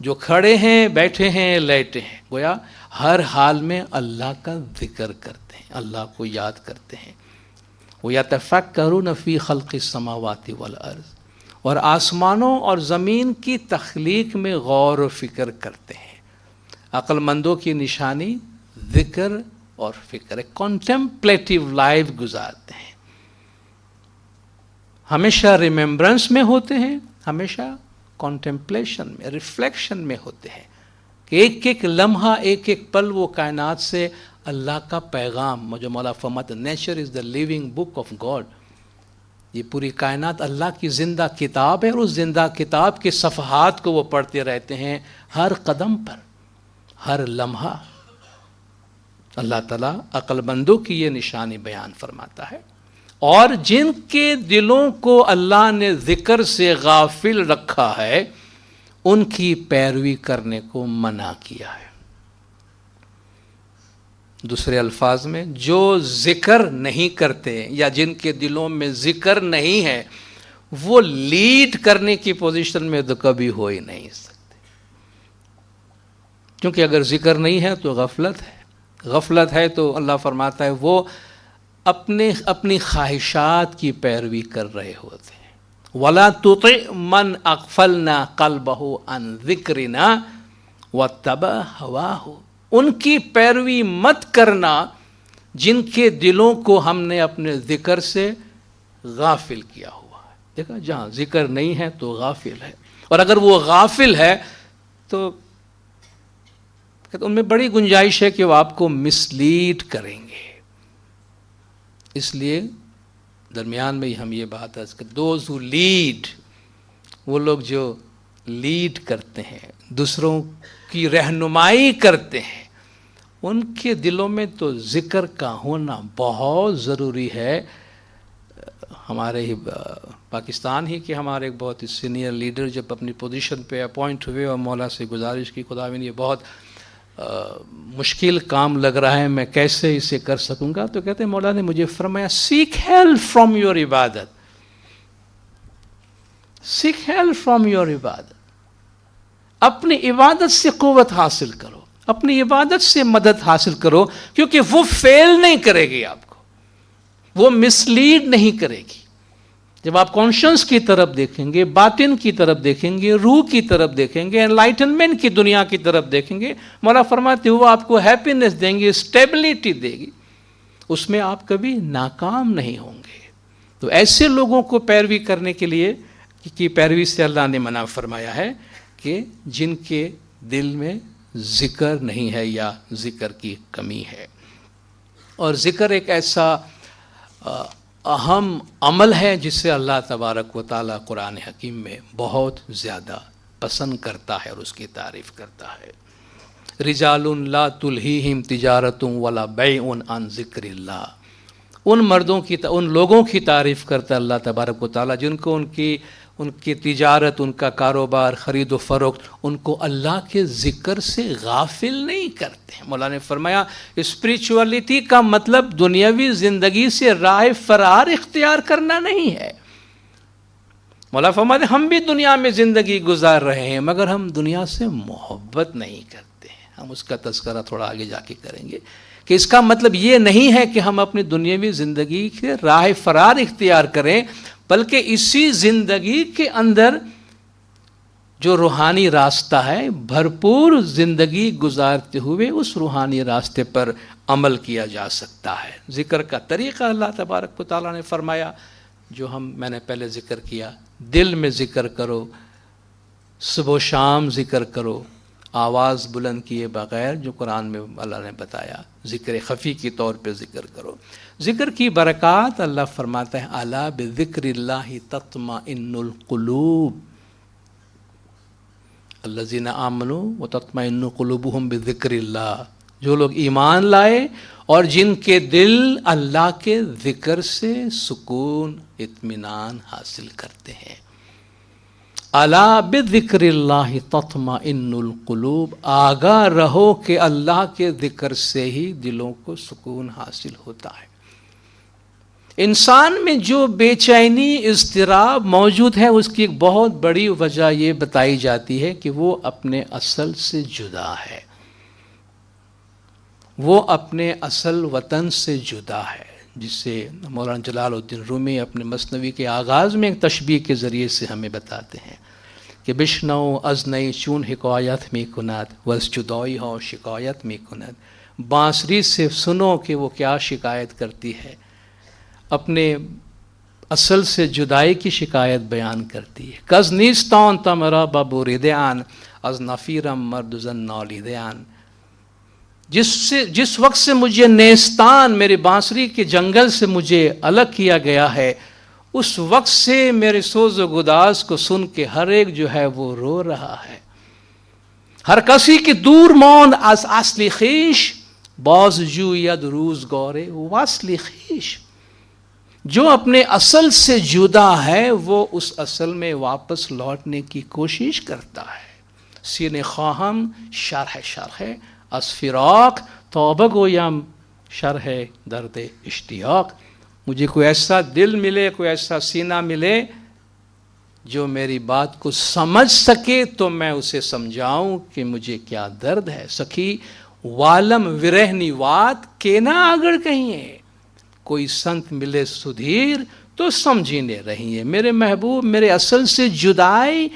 جو کھڑے ہیں، بیٹھے ہیں، لیٹے ہیں، گویا ہر حال میں اللہ کا ذکر کرتے ہیں، اللہ کو یاد کرتے ہیں. وَيَتَفَكَّرُونَ فِي خَلْقِ السَّمَاوَاتِ وَالْأَرْضِ، اور آسمانوں اور زمین کی تخلیق میں غور و فکر کرتے ہیں. عقل مندوں کی نشانی ذکر اور فکر، ایک کنٹمپلیٹیو لائف گزارتے ہیں، ہمیشہ ریممبرنس میں ہوتے ہیں، ہمیشہ کنٹمپلیشن میں، ریفلیکشن میں ہوتے ہیں کہ ایک ایک لمحہ، ایک ایک پل وہ کائنات سے اللہ کا پیغام، جو مولا فرماتا nature is the living book of God, یہ پوری کائنات اللہ کی زندہ کتاب ہے، اور اس زندہ کتاب کے صفحات کو وہ پڑھتے رہتے ہیں ہر قدم پر، ہر لمحہ. اللہ تعالیٰ عقل مندوں کی یہ نشانی بیان فرماتا ہے. اور جن کے دلوں کو اللہ نے ذکر سے غافل رکھا ہے، ان کی پیروی کرنے کو منع کیا ہے. دوسرے الفاظ میں، جو ذکر نہیں کرتے یا جن کے دلوں میں ذکر نہیں ہے، وہ لیڈ کرنے کی پوزیشن میں تو کبھی ہو ہی نہیں سکتے. کیونکہ اگر ذکر نہیں ہے تو غفلت ہے، غفلت ہے تو اللہ فرماتا ہے وہ اپنی خواہشات کی پیروی کر رہے ہوتے ہیں. وَلَا تُطِعْ مَنْ أَغْفَلْنَا قَلْبَهُ عَنْ ذِكْرِنَا وَاتَّبَعَ هَوَاهُ، ان کی پیروی مت کرنا جن کے دلوں کو ہم نے اپنے ذکر سے غافل کیا ہوا ہے. دیکھا، جہاں ذکر نہیں ہے تو غافل ہے، اور اگر وہ غافل ہے تو ان میں بڑی گنجائش ہے کہ وہ آپ کو مسلیڈ کریں گے. اس لیے درمیان میں ہی ہم یہ بات ہے کہ دوز ہو لیڈ، وہ لوگ جو لیڈ کرتے ہیں، دوسروں کی رہنمائی کرتے ہیں، ان کے دلوں میں تو ذکر کا ہونا بہت ضروری ہے. ہمارے ہی پاکستان ہی کے ہمارے ایک بہت ہی سینئر لیڈر جب اپنی پوزیشن پہ اپوائنٹ ہوئے اور مولا سے گزارش کی، خداوند یہ بہت مشکل کام لگ رہا ہے، میں کیسے اسے کر سکوں گا؟ تو کہتے ہیں مولا نے مجھے فرمایا سیک ہیلپ فرام یور عبادت، سیک ہیلپ فرام یور عبادت، اپنی عبادت سے قوت حاصل کرو، اپنی عبادت سے مدد حاصل کرو، کیونکہ وہ فیل نہیں کرے گی آپ کو، وہ مسلیڈ نہیں کرے گی. جب آپ کانشنس کی طرف دیکھیں گے، باطن کی طرف دیکھیں گے، روح کی طرف دیکھیں گے، انلائٹنمنٹ کی دنیا کی طرف دیکھیں گے، مولا فرماتے وہ آپ کو ہیپینس دیں گے، اسٹیبلٹی دے گی، اس میں آپ کبھی ناکام نہیں ہوں گے. تو ایسے لوگوں کو پیروی کرنے کے لیے کی پیروی سے اللہ نے منع فرمایا ہے کہ جن کے دل میں ذکر نہیں ہے یا ذکر کی کمی ہے. اور ذکر ایک ایسا اہم عمل ہے جسے اللہ تبارک و تعالیٰ قرآن حکیم میں بہت زیادہ پسند کرتا ہے اور اس کی تعریف کرتا ہے. رجال لا تلہیہم تجارت ولا بیع عن ذکر اللہ، ان مردوں کی، ان لوگوں کی تعریف کرتا ہے اللہ تبارک و تعالیٰ جن کو ان کی تجارت، ان کا کاروبار، خرید و فروخت ان کو اللہ کے ذکر سے غافل نہیں کرتے ہیں. مولا نے فرمایا اسپریچولیٹی کا مطلب دنیاوی زندگی سے راہ فرار اختیار کرنا نہیں ہے. مولا فرماتے ہم بھی دنیا میں زندگی گزار رہے ہیں مگر ہم دنیا سے محبت نہیں کرتے ہیں. ہم اس کا تذکرہ تھوڑا آگے جا کے کریں گے کہ اس کا مطلب یہ نہیں ہے کہ ہم اپنی دنیاوی زندگی سے راہ فرار اختیار کریں، بلکہ اسی زندگی کے اندر جو روحانی راستہ ہے بھرپور زندگی گزارتے ہوئے اس روحانی راستے پر عمل کیا جا سکتا ہے. ذکر کا طریقہ اللہ تبارک و تعالیٰ نے فرمایا جو میں نے پہلے ذکر کیا، دل میں ذکر کرو، صبح و شام ذکر کرو، آواز بلند کیے بغیر، جو قرآن میں اللہ نے بتایا، ذکر خفی کے طور پہ ذکر کرو. ذکر کی برکات اللہ فرماتا ہے الا بذکر اللہ تطمئن القلوب الذین آمنوا وتطمئن قلوبهم بذکر اللہ. جو لوگ ایمان لائے اور جن کے دل اللہ کے ذکر سے سکون اطمینان حاصل کرتے ہیں. الا بذکر اللہ تطمئن القلوب، آگاہ رہو کہ اللہ کے ذکر سے ہی دلوں کو سکون حاصل ہوتا ہے. انسان میں جو بے چینی اضطراب موجود ہے اس کی ایک بہت بڑی وجہ یہ بتائی جاتی ہے کہ وہ اپنے اصل سے جدا ہے، وہ اپنے اصل وطن سے جدا ہے، جس سے مولانا جلال الدین رومی اپنے مثنوی کے آغاز میں ایک تشبیہ کے ذریعے سے ہمیں بتاتے ہیں کہ بشنو از نئی چون حکایت میں کند وز جدائی ہو شکایت میں کند. بانسری سے سنو کہ وہ کیا شکایت کرتی ہے، اپنے اصل سے جدائی کی شکایت بیان کرتی ہے. کز نیستان تمرا ببوریدیان از نفیرم مردزن نالیدیان. جس وقت سے مجھے نیستان میرے بانسری کے جنگل سے مجھے الگ کیا گیا ہے، اس وقت سے میرے سوز و گداز کو سن کے ہر ایک جو ہے وہ رو رہا ہے. ہر کسی کی دور ماند از اصلی خیش باز جوید روزگارے واصلی خیش. جو اپنے اصل سے جدا ہے وہ اس اصل میں واپس لوٹنے کی کوشش کرتا ہے. سینے خواہم شرح از فراق توبہ گویم شرح درد اشتیاق. مجھے کوئی ایسا دل ملے، کوئی ایسا سینہ ملے جو میری بات کو سمجھ سکے تو میں اسے سمجھاؤں کہ مجھے کیا درد ہے. سخی والم ورہنی وات کینا آگڑ کہیں، کوئی سنت ملے سدھیر تو سمجھینے رہیے. میرے محبوب، میرے اصل سے جدائی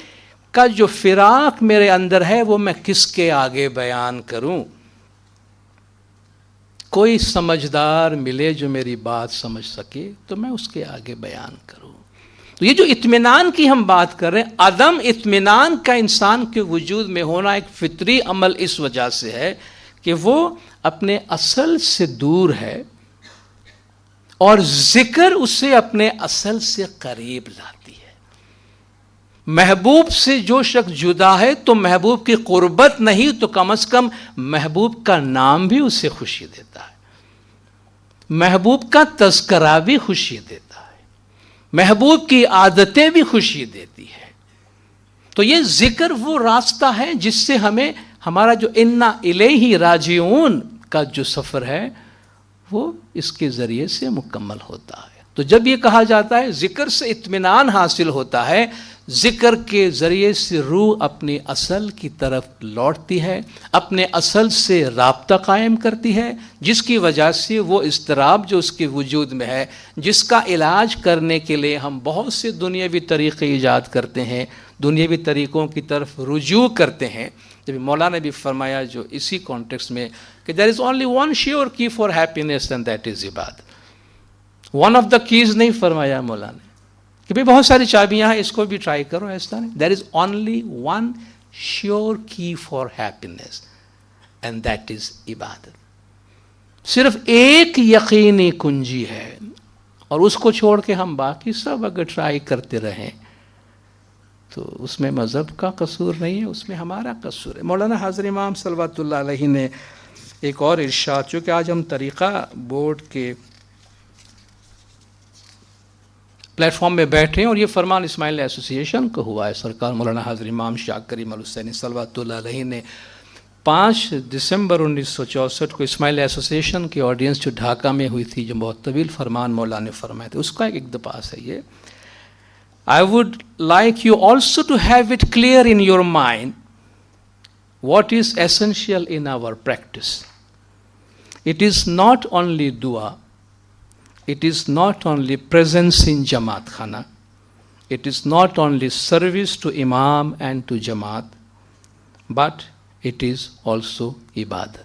کا جو فراق میرے اندر ہے وہ میں کس کے آگے بیان کروں. کوئی سمجھدار ملے جو میری بات سمجھ سکے تو میں اس کے آگے بیان کروں. تو یہ جو اطمینان کی ہم بات کر رہے ہیں، عدم اطمینان کا انسان کے وجود میں ہونا ایک فطری عمل اس وجہ سے ہے کہ وہ اپنے اصل سے دور ہے اور ذکر اسے اپنے اصل سے قریب لاتی ہے. محبوب سے جو شخص جدا ہے تو محبوب کی قربت نہیں تو کم از کم محبوب کا نام بھی اسے خوشی دیتا ہے، محبوب کا تذکرہ بھی خوشی دیتا ہے، محبوب کی عادتیں بھی خوشی دیتی ہے. تو یہ ذکر وہ راستہ ہے جس سے ہمیں ہمارا جو انا الیہ راجعون کا جو سفر ہے وہ اس کے ذریعے سے مکمل ہوتا ہے. تو جب یہ کہا جاتا ہے ذکر سے اطمینان حاصل ہوتا ہے، ذکر کے ذریعے سے روح اپنی اصل کی طرف لوٹتی ہے، اپنے اصل سے رابطہ قائم کرتی ہے، جس کی وجہ سے وہ اضطراب جو اس کے وجود میں ہے، جس کا علاج کرنے کے لیے ہم بہت سے دنیاوی طریقے ایجاد کرتے ہیں، دنیاوی طریقوں کی طرف رجوع کرتے ہیں. جب مولانا نے بھی فرمایا جو اسی کانٹیکسٹ میں کہ there is only one sure key for happiness and that is عبادت. one of the keys نہیں فرمایا مولانا نے کہ بھئی بہت ساری چابیاں ہیں، اس کو بھی ٹرائی کرو، ایسا نہیں. there is only one sure key for happiness and that is عبادت. صرف ایک یقینی کنجی ہے اور اس کو چھوڑ کے ہم باقی سب اگر ٹرائی کرتے رہیں تو اس میں مذہب کا قصور نہیں ہے، اس میں ہمارا قصور ہے. مولانا حاضر امام صلوات اللہ علیہ نے ایک اور ارشاد، چونکہ آج ہم طریقہ بورڈ کے پلیٹ فارم میں بیٹھے ہیں اور یہ فرمان اسماعیل ایسوسی ایشن کا ہوا ہے. سرکار مولانا حاضر امام شاہ کریم الحسینی صلوات اللہ علیہ نے 5 دسمبر 1964 کو اسماعیل ایسوسی ایشن کی آڈینس جو ڈھاکہ میں ہوئی تھی، جو بہت طویل فرمان مولانا نے فرمائے تھے، اس کا ایک اقتباس ہے یہ: I would like you also to have it clear in your mind what is essential in our practice. It is not only dua, it is not only presence in Jamaat Khana, it is not only service to Imam and to Jamaat, but it is also ibadat.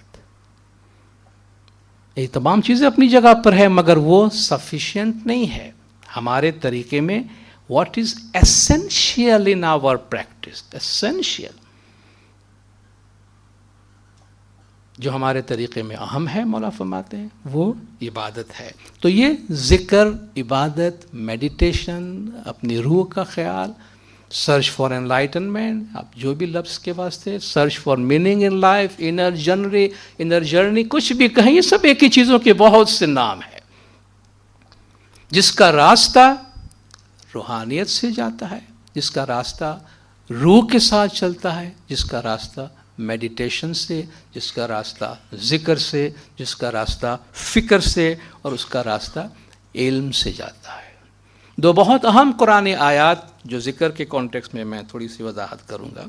یہ تمام چیزیں اپنی جگہ پر ہے مگر وہ sufficient نہیں ہے ہمارے طریقے میں. What is essential in our practice, essential جو ہمارے طریقے میں اہم ہے مولا فرماتے ہیں وہ عبادت ہے. تو یہ ذکر، عبادت، میڈیٹیشن، اپنی روح کا خیال، سرچ فار انلائٹنمنٹ، آپ جو بھی لفظ کے واسطے، search for meaning in life, inner journey, کچھ بھی کہیں، یہ سب ایک ہی چیزوں کے بہت سے نام ہیں جس کا راستہ روحانیت سے جاتا ہے، جس کا راستہ روح کے ساتھ چلتا ہے، جس کا راستہ میڈیٹیشن سے، جس کا راستہ ذکر سے، جس کا راستہ فکر سے، اور اس کا راستہ علم سے جاتا ہے. دو بہت اہم قرآن آیات جو ذکر کے کانٹیکس میں تھوڑی سی وضاحت کروں گا.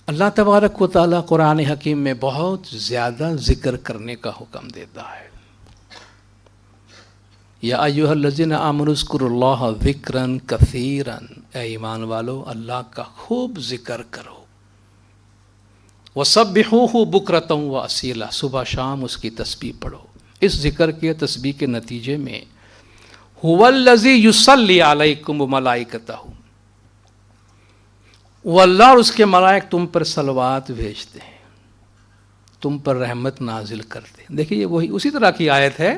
اللہ تبارک و تعالیٰ قرآن حکیم میں بہت زیادہ ذکر کرنے کا حکم دیتا ہے. یا ایھا الذین آمنوا اذکروا اللہ ذکرا کثیرا، اے ایمان والو اللہ کا خوب ذکر کرو. وسبحوہ بکرۃ واصیلا، صبح شام اس کی تسبیح پڑھو. اس ذکر کے تسبیح کے نتیجے میں هو الذی یصلی علیکم وملائکتہ، وہ اللہ اور اس کے ملائک تم پر صلوات بھیجتے ہیں، تم پر رحمت نازل کرتے ہیں. دیکھیے یہ وہی اسی طرح کی آیت ہے،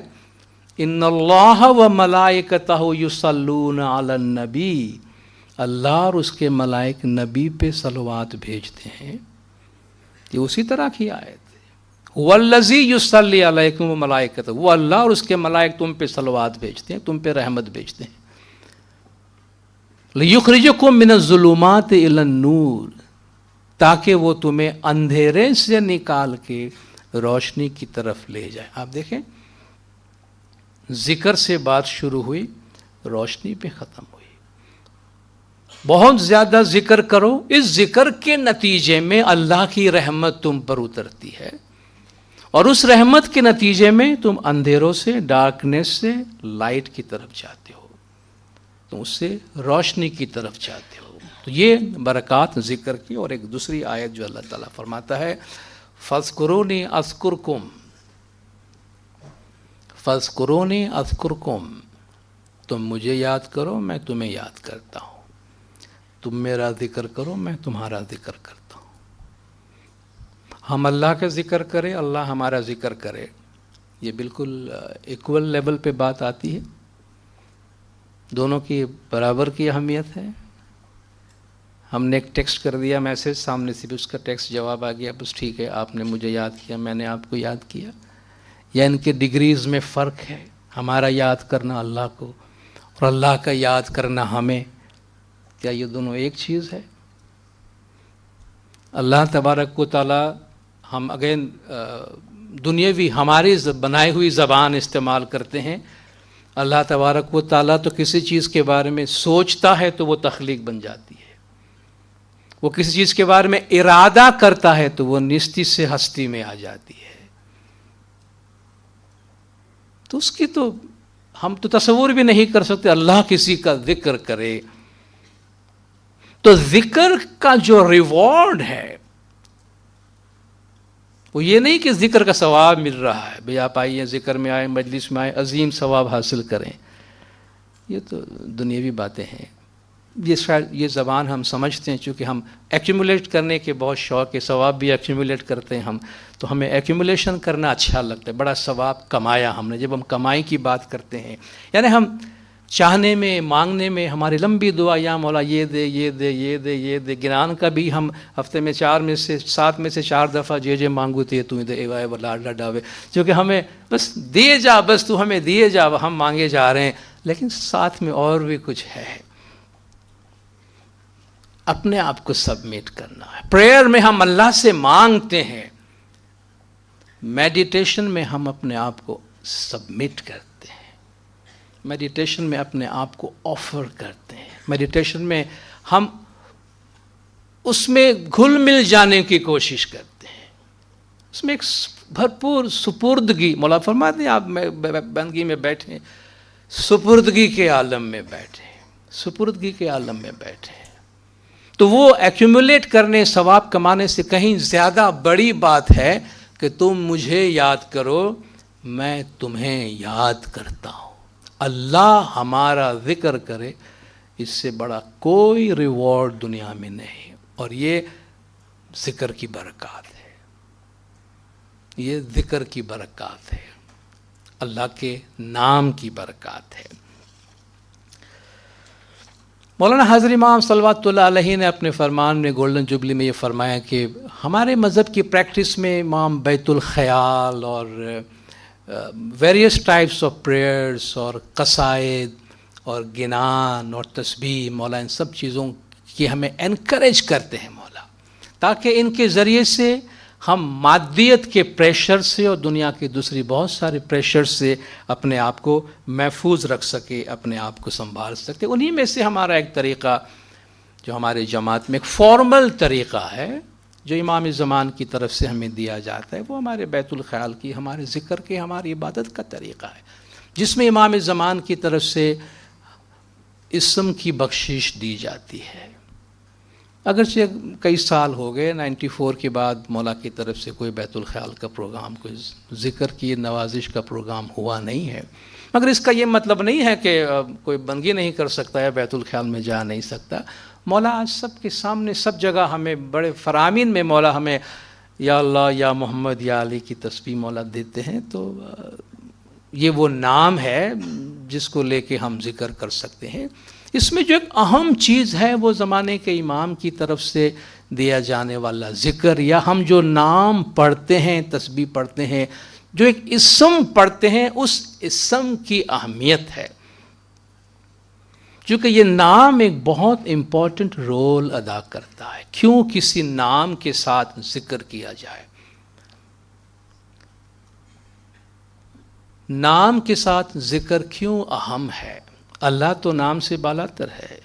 ان اللہ وملائکتہ یصلون علی النبی، اللہ اور اس کے ملائک نبی پہ صلوات بھیجتے ہیں. یہ اسی طرح کی آیت ہے، والذی یصلی علیکم وملائکتہ، وہ اللہ اور اس کے ملائک تم پہ صلوات بھیجتے ہیں، تم پہ رحمت بھیجتے ہیں. لیخرجکم من الظلمات الی النور، تاکہ وہ تمہیں اندھیرے سے نکال کے روشنی کی طرف لے جائے. آپ دیکھیں ذکر سے بات شروع ہوئی، روشنی پہ ختم ہوئی. بہت زیادہ ذکر کرو، اس ذکر کے نتیجے میں اللہ کی رحمت تم پر اترتی ہے، اور اس رحمت کے نتیجے میں تم اندھیروں سے، ڈارکنیس سے لائٹ کی طرف جاتے ہو، تم اس سے روشنی کی طرف جاتے ہو. تو یہ برکات ذکر کی. اور ایک دوسری آیت جو اللہ تعالیٰ فرماتا ہے، فاذکرونی اذکرکم، فاذکرونی اذکرکم، تم مجھے یاد کرو میں تمہیں یاد کرتا ہوں، تم میرا ذکر کرو میں تمہارا ذکر کرتا ہوں. ہم اللہ کا ذکر کریں، اللہ ہمارا ذکر کرے، یہ بالکل ایکول لیول پہ بات آتی ہے، دونوں کی برابر کی اہمیت ہے. ہم نے ایک ٹیکسٹ کر دیا میسج، سامنے سے بھی اس کا ٹیکسٹ جواب آ گیا، بس ٹھیک ہے، آپ نے مجھے یاد کیا، میں نے آپ کو یاد کیا. یا ان کے ڈگریز میں فرق ہے، ہمارا یاد کرنا اللہ کو اور اللہ کا یاد کرنا ہمیں. کیا یہ دونوں ایک چیز ہے؟ اللہ تبارک و تعالیٰ، ہم اگین دنیاوی ہماری بنائی ہوئی زبان استعمال کرتے ہیں. اللہ تبارک و تعالیٰ تو کسی چیز کے بارے میں سوچتا ہے تو وہ تخلیق بن جاتی ہے، وہ کسی چیز کے بارے میں ارادہ کرتا ہے تو وہ نیستی سے ہستی میں آ جاتی ہے. تو اس کی تو ہم تو تصور بھی نہیں کر سکتے. اللہ کسی کا ذکر کرے تو ذکر کا جو ریوارڈ ہے وہ یہ نہیں کہ ذکر کا ثواب مل رہا ہے، بھئی آپ آئیے ذکر میں آئے، مجلس میں آئے، عظیم ثواب حاصل کریں. یہ تو دنیاوی باتیں ہیں. یہ شاید یہ زبان ہم سمجھتے ہیں چونکہ ہم ایکیومولیٹ کرنے کے بہت شوق ہے، ثواب بھی ایکیومولیٹ کرتے ہیں ہم، تو ہمیں ایکیومولیشن کرنا اچھا لگتا ہے. بڑا ثواب کمایا ہم نے. جب ہم کمائی کی بات کرتے ہیں، یعنی ہم چاہنے میں، مانگنے میں ہماری لمبی دعا، یا مولا یہ دے، یہ دے، یہ دے، یہ دے، گنان کا بھی ہم ہفتے میں 7 میں سے 4 دفعہ جے مانگو تے تو دے وائے ولا ڈاوے، کیونکہ ہمیں بس دیے جا، بس تو ہمیں دیے جا، ہم مانگے جا رہے ہیں. لیکن ساتھ میں اور بھی کچھ ہے، اپنے آپ کو سبمٹ کرنا ہے. پریئر میں ہم اللہ سے مانگتے ہیں، میڈیٹیشن میں ہم اپنے آپ کو سبمٹ کرتے ہیں، میڈیٹیشن میں اپنے آپ کو آفر کرتے ہیں، میڈیٹیشن میں ہم اس میں گھل مل جانے کی کوشش کرتے ہیں. اس میں ایک بھرپور سپردگی، مولا فرماتے ہیں آپ بندگی میں بیٹھیں، سپردگی کے عالم میں بیٹھے، سپردگی کے عالم میں بیٹھے، تو وہ ایکیومولیٹ کرنے، ثواب کمانے سے کہیں زیادہ بڑی بات ہے کہ تم مجھے یاد کرو، میں تمہیں یاد کرتا ہوں۔ اللہ ہمارا ذکر کرے، اس سے بڑا کوئی ریوارڈ دنیا میں نہیں، اور یہ ذکر کی برکات ہے، یہ ذکر کی برکات ہے، اللہ کے نام کی برکات ہے۔ مولانا حضرت امام صلوات اللہ علیہ نے اپنے فرمان میں گولڈن جوبلی میں یہ فرمایا کہ ہمارے مذہب کی پریکٹس میں امام بیت الخیال اور ویریس ٹائپس آف پریئرس اور قصائد اور گنان اور تسبیح، مولا ان سب چیزوں کی ہمیں انکریج کرتے ہیں مولا، تاکہ ان کے ذریعے سے ہم مادیت کے پریشر سے اور دنیا کے دوسری بہت سارے پریشر سے اپنے آپ کو محفوظ رکھ سکے، اپنے آپ کو سنبھال سکتے۔ انہی میں سے ہمارا ایک طریقہ جو ہمارے جماعت میں ایک فارمل طریقہ ہے، جو امام زمان کی طرف سے ہمیں دیا جاتا ہے، وہ ہمارے بیت الخیال کی، ہمارے ذکر کے، ہماری عبادت کا طریقہ ہے، جس میں امام زمان کی طرف سے اسم کی بخشش دی جاتی ہے۔ اگرچہ کئی سال ہو گئے، 94 کے بعد مولا کی طرف سے کوئی بیت الخیال کا پروگرام، کوئی ذکر کی نوازش کا پروگرام ہوا نہیں ہے، مگر اس کا یہ مطلب نہیں ہے کہ کوئی بندگی نہیں کر سکتا ہے، بیت الخیال میں جا نہیں سکتا۔ مولا آج سب کے سامنے، سب جگہ ہمیں بڑے فرامین میں مولا ہمیں یا اللہ یا محمد یا علی کی تسبیح مولا دیتے ہیں، تو یہ وہ نام ہے جس کو لے کے ہم ذکر کر سکتے ہیں۔ اس میں جو ایک اہم چیز ہے وہ زمانے کے امام کی طرف سے دیا جانے والا ذکر، یا ہم جو نام پڑھتے ہیں، تسبیح پڑھتے ہیں، جو ایک اسم پڑھتے ہیں، اس اسم کی اہمیت ہے، چونکہ یہ نام ایک بہت امپورٹنٹ رول ادا کرتا ہے۔ کیوں کسی نام کے ساتھ ذکر کیا جائے؟ نام کے ساتھ ذکر کیوں اہم ہے؟ اللہ تو نام سے بالاتر ہے،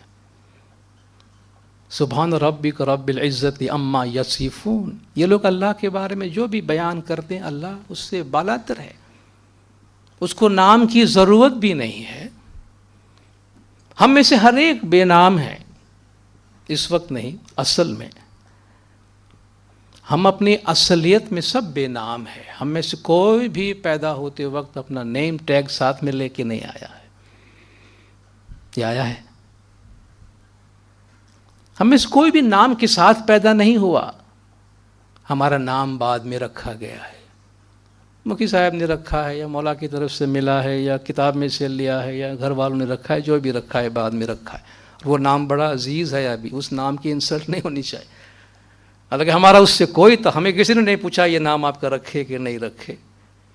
سبحان ربک رب العزت عما یصفون، یہ لوگ اللہ کے بارے میں جو بھی بیان کرتے ہیں، اللہ اس سے بالاتر ہے، اس کو نام کی ضرورت بھی نہیں ہے۔ ہم میں سے ہر ایک بے نام ہے، اس وقت نہیں، اصل میں ہم اپنی اصلیت میں سب بے نام ہے۔ ہم میں سے کوئی بھی پیدا ہوتے وقت اپنا نیم ٹیگ ساتھ میں لے کے نہیں آیا ہے، یہ آیا ہے؟ ہم میں سے کوئی بھی نام کے ساتھ پیدا نہیں ہوا، ہمارا نام بعد میں رکھا گیا ہے، مکی صاحب نے رکھا ہے، یا مولا کی طرف سے ملا ہے، یا کتاب میں سے لیا ہے، یا گھر والوں نے رکھا ہے، جو بھی رکھا ہے بعد میں رکھا ہے۔ وہ نام بڑا عزیز ہے، ابھی اس نام کی انسلٹ نہیں ہونی چاہیے، حالانکہ ہمارا اس سے کوئی ہمیں کسی نے نہیں پوچھا یہ نام آپ کا رکھے کہ نہیں رکھے،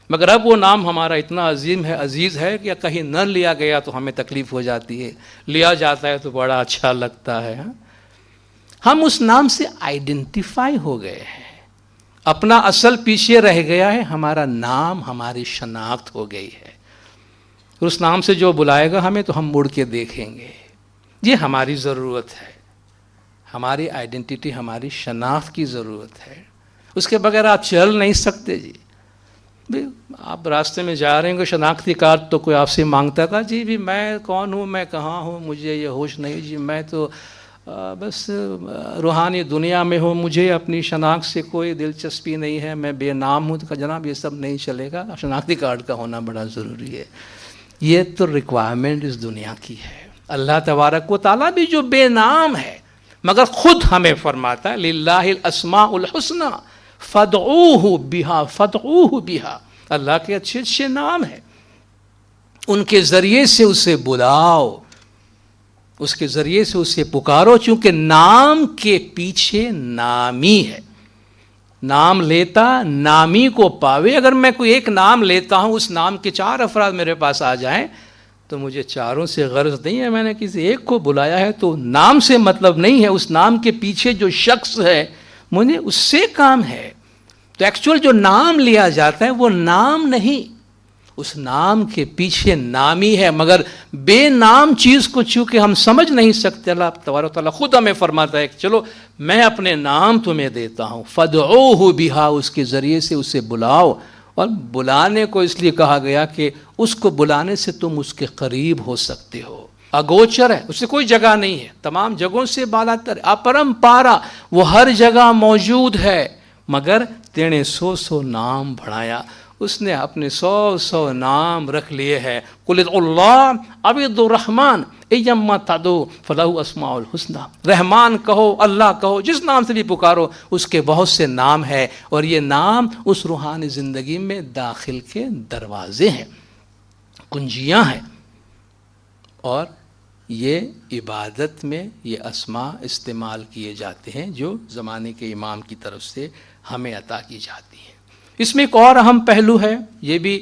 مگر اب وہ نام ہمارا اتنا عظیم ہے، عزیز ہے کہ کہیں نہ لیا گیا تو ہمیں تکلیف ہو جاتی ہے، لیا جاتا ہے تو بڑا اچھا لگتا ہے۔ ہم اس نام سے آئیڈینٹیفائی ہو گئے ہیں، اپنا اصل پیچھے رہ گیا ہے، ہمارا نام ہماری شناخت ہو گئی ہے۔ اس نام سے جو بلائے گا ہمیں تو ہم مڑ کے دیکھیں گے، یہ ہماری ضرورت ہے، ہماری آئیڈینٹی، ہماری شناخت کی ضرورت ہے، اس کے بغیر آپ چل نہیں سکتے۔ جی آپ راستے میں جا رہے ہیں، کوئی شناختی کارڈ تو کوئی آپ سے مانگتا تھا، جی بھی میں کون ہوں، میں کہاں ہوں، مجھے یہ ہوش نہیں، جی میں تو بس روحانی دنیا میں ہوں، مجھے اپنی شناخت سے کوئی دلچسپی نہیں ہے، میں بے نام ہوں۔ تو جناب یہ سب نہیں چلے گا، شناختی کارڈ کا ہونا بڑا ضروری ہے۔ یہ تو ریکوائرمنٹ اس دنیا کی ہے۔ اللہ تبارک و تعالیٰ بھی جو بے نام ہے، مگر خود ہمیں فرماتا ہے للہ الاسماء الحسنی فادعوہ بہا، فادعوہ بہا، اللہ کے اچھے اچھے نام ہیں، ان کے ذریعے سے اسے بلاؤ، اس کے ذریعے سے اسے پکارو، چونکہ نام کے پیچھے نامی ہے۔ نام لیتا نامی کو پاوے۔ اگر میں کوئی ایک نام لیتا ہوں، اس نام کے 4 افراد میرے پاس آ جائیں تو مجھے چاروں سے غرض نہیں ہے، میں نے کسی ایک کو بلایا ہے تو نام سے مطلب نہیں ہے، اس نام کے پیچھے جو شخص ہے مجھے اس سے کام ہے۔ تو ایکچوئل جو نام لیا جاتا ہے وہ نام نہیں، اس نام کے پیچھے نامی ہے، مگر بے نام چیز کو چونکہ ہم سمجھ نہیں سکتے، اللہ تبارک و تعالیٰ خود ہمیں فرماتا ہے کہ چلو میں اپنے نام تمہیں دیتا ہوں، فادعوہ بہا، اس کے ذریعے سے اسے بلاؤ، اور بلانے کو اس لیے کہا گیا کہ اس کو بلانے سے تم اس کے قریب ہو سکتے ہو. اگوچر ہے، اس سے کوئی جگہ نہیں ہے، تمام جگہوں سے بالا تر، اپرم پارا، وہ ہر جگہ موجود ہے. مگر تینے 100 نام بڑھایا، اس نے اپنے 100 نام رکھ لیے ہیں. قل ادعوا اللہ او ادعوا الرحمن ایما تدعوا فلہ اسماء الحسنی. رحمان کہو، اللہ کہو، جس نام سے بھی پکارو، اس کے بہت سے نام ہیں، اور یہ نام اس روحانی زندگی میں داخل کے دروازے ہیں، کنجیاں ہیں. اور یہ عبادت میں یہ اسماء استعمال کیے جاتے ہیں جو زمانے کے امام کی طرف سے ہمیں عطا کی جاتی ہیں. اس میں ایک اور اہم پہلو ہے، یہ بھی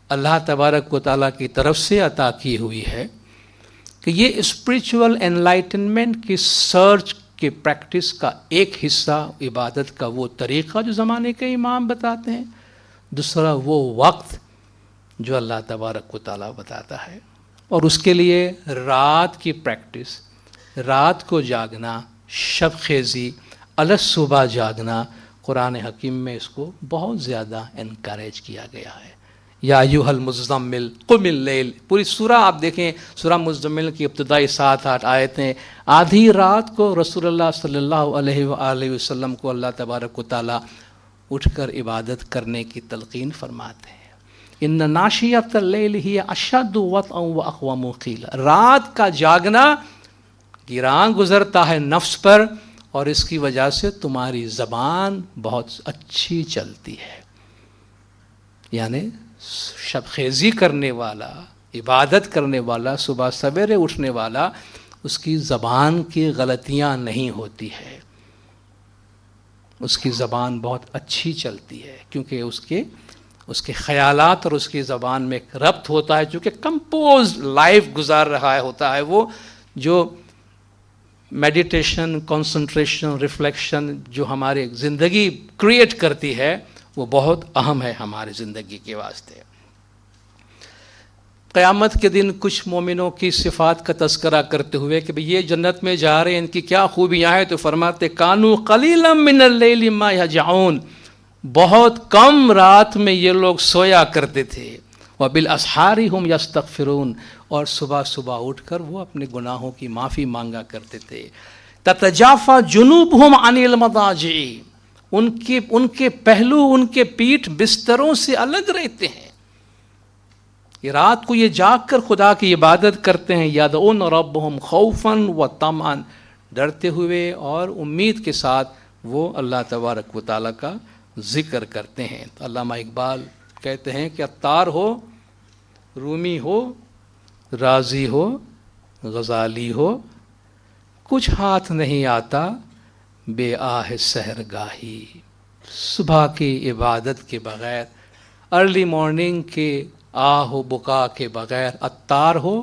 اللہ تبارک و تعالیٰ کی طرف سے عطا کی ہوئی ہے، کہ یہ اسپریچول انلائٹنمنٹ کی سرچ کے پریکٹس کا ایک حصہ عبادت کا وہ طریقہ جو زمانے کے امام بتاتے ہیں، دوسرا وہ وقت جو اللہ تبارک و تعالیٰ بتاتا ہے. اور اس کے لیے رات کی پریکٹس، رات کو جاگنا، شب خیزی، الصبح جاگنا، قرآن حکیم میں اس کو بہت زیادہ انکریج کیا گیا ہے. یا ایھا المزمل قم اللیل، پوری سورہ آپ دیکھیں، سورہ مزمل کی ابتدائی 7-8 آیتیں، آدھی رات کو رسول اللہ صلی اللہ علیہ وآلہ وسلم کو اللہ تبارک و تعالیٰ اٹھ کر عبادت کرنے کی تلقین فرماتے ہیں. ان ناشیۃ اللیل ہی اشد وطئا واقوم قیلا. رات کا جاگنا گراں گزرتا ہے نفس پر، اور اس کی وجہ سے تمہاری زبان بہت اچھی چلتی ہے. یعنی شب خیزی کرنے والا، عبادت کرنے والا، صبح سویرے اٹھنے والا، اس کی زبان کی غلطیاں نہیں ہوتی ہے، اس کی زبان بہت اچھی چلتی ہے، کیونکہ اس کے خیالات اور اس کی زبان میں ایک ربط ہوتا ہے، چونکہ کمپوز لائف گزار رہا ہوتا ہے وہ، جو میڈیٹیشن، کنسنٹریشن، ریفلیکشن جو ہماری زندگی کریٹ کرتی ہے، وہ بہت اہم ہے ہماری زندگی کے واسطے. قیامت کے دن کچھ مومنوں کی صفات کا تذکرہ کرتے ہوئے کہ یہ جنت میں جا رہے ہیں، ان کی کیا خوبیاں ہیں، تو فرماتے کانوا قلیلا من اللیل ما یہجعون، بہت کم رات میں یہ لوگ سویا کرتے تھے. وبالاسحار هم یستغفرون، اور صبح صبح اٹھ کر وہ اپنے گناہوں کی معافی مانگا کرتے تھے. تتجافى جنوبهم عن المضاجع، ان کے پہلو، ان کے پیٹھ بستروں سے الگ رہتے ہیں. یہ رات کو یہ جاگ کر خدا کی عبادت کرتے ہیں. یدعون ربهم خوفا وطمعا، ڈرتے ہوئے اور امید کے ساتھ وہ اللہ تبارک و تعالیٰ کا ذکر کرتے ہیں. علامہ اقبال کہتے ہیں کہ عطار ہو، رومی ہو، رازی ہو، غزالی ہو، کچھ ہاتھ نہیں آتا بے آہ سحرگاہی. صبح کی عبادت کے بغیر، ارلی مارننگ کے آہ و بکا کے بغیر، عطار ہو،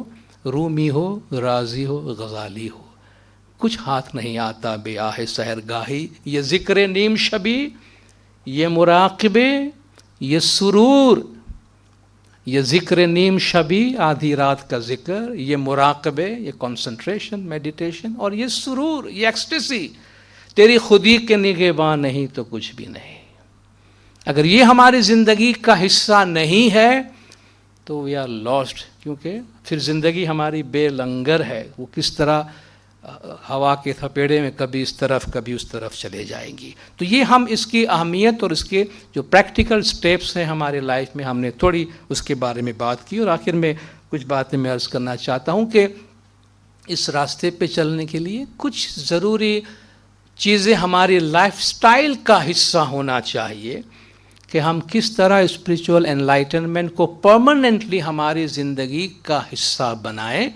رومی ہو، رازی ہو، غزالی ہو، کچھ ہاتھ نہیں آتا بے آہ سحرگاہی. یہ ذکر نیم شبی، یہ مراقبے، یہ سرور، یہ ذکر نیم شبی، آدھی رات کا ذکر، یہ مراقبے، یہ کنسنٹریشن، میڈیٹیشن، اور یہ سرور، یہ ایکسٹیسی، تیری خودی کے نگہباں نہیں تو کچھ بھی نہیں. اگر یہ ہماری زندگی کا حصہ نہیں ہے تو وی آر لاسٹ، کیونکہ پھر زندگی ہماری بے لنگر ہے. وہ کس طرح ہوا کے تھپیڑے میں کبھی اس طرف کبھی اس طرف چلے جائیں گی. تو یہ ہم اس کی اہمیت اور اس کے جو پریکٹیکل سٹیپس ہیں ہمارے لائف میں، ہم نے تھوڑی اس کے بارے میں بات کی. اور آخر میں کچھ باتیں میں عرض کرنا چاہتا ہوں کہ اس راستے پہ چلنے کے لیے کچھ ضروری چیزیں ہماری لائف سٹائل کا حصہ ہونا چاہیے، کہ ہم کس طرح اسپریچول انلائٹنمنٹ کو پرماننٹلی ہماری زندگی کا حصہ بنائیں،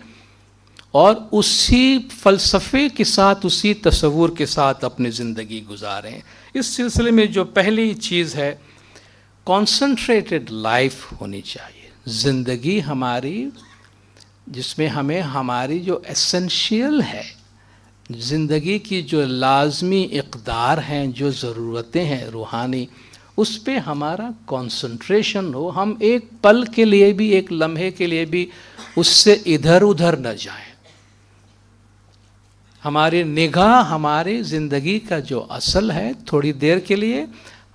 اور اسی فلسفے کے ساتھ، اسی تصور کے ساتھ اپنی زندگی گزاریں. اس سلسلے میں جو پہلی چیز ہے، کانسنٹریٹڈ لائف ہونی چاہیے. زندگی ہماری جس میں ہمیں ہماری جو ایسنشیل ہے، زندگی کی جو لازمی اقدار ہیں، جو ضرورتیں ہیں روحانی، اس پہ ہمارا کانسنٹریشن ہو. ہم ایک پل کے لیے بھی، ایک لمحے کے لیے بھی اس سے ادھر ادھر نہ جائیں. ہماری نگاہ ہماری زندگی کا جو اصل ہے، تھوڑی دیر کے لیے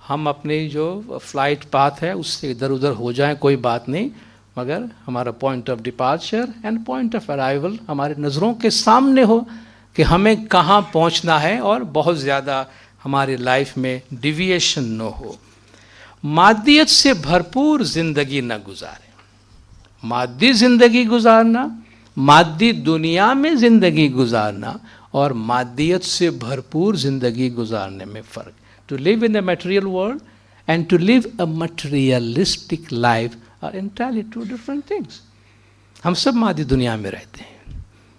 ہم اپنی جو فلائٹ پاتھ ہے اس سے ادھر ادھر ہو جائیں کوئی بات نہیں، مگر ہمارا point of departure and point of arrival ہمارے نظروں کے سامنے ہو کہ ہمیں کہاں پہنچنا ہے، اور بہت زیادہ ہماری لائف میں ڈیویشن نہ ہو۔ مادیت سے بھرپور زندگی نہ گزاریں۔ مادی زندگی گزارنا، مادی دنیا میں زندگی گزارنا اور مادیت سے بھرپور زندگی گزارنے میں فرق۔ To live in a material world and to live a materialistic life are entirely two different things. ہم سب مادی دنیا میں رہتے ہیں،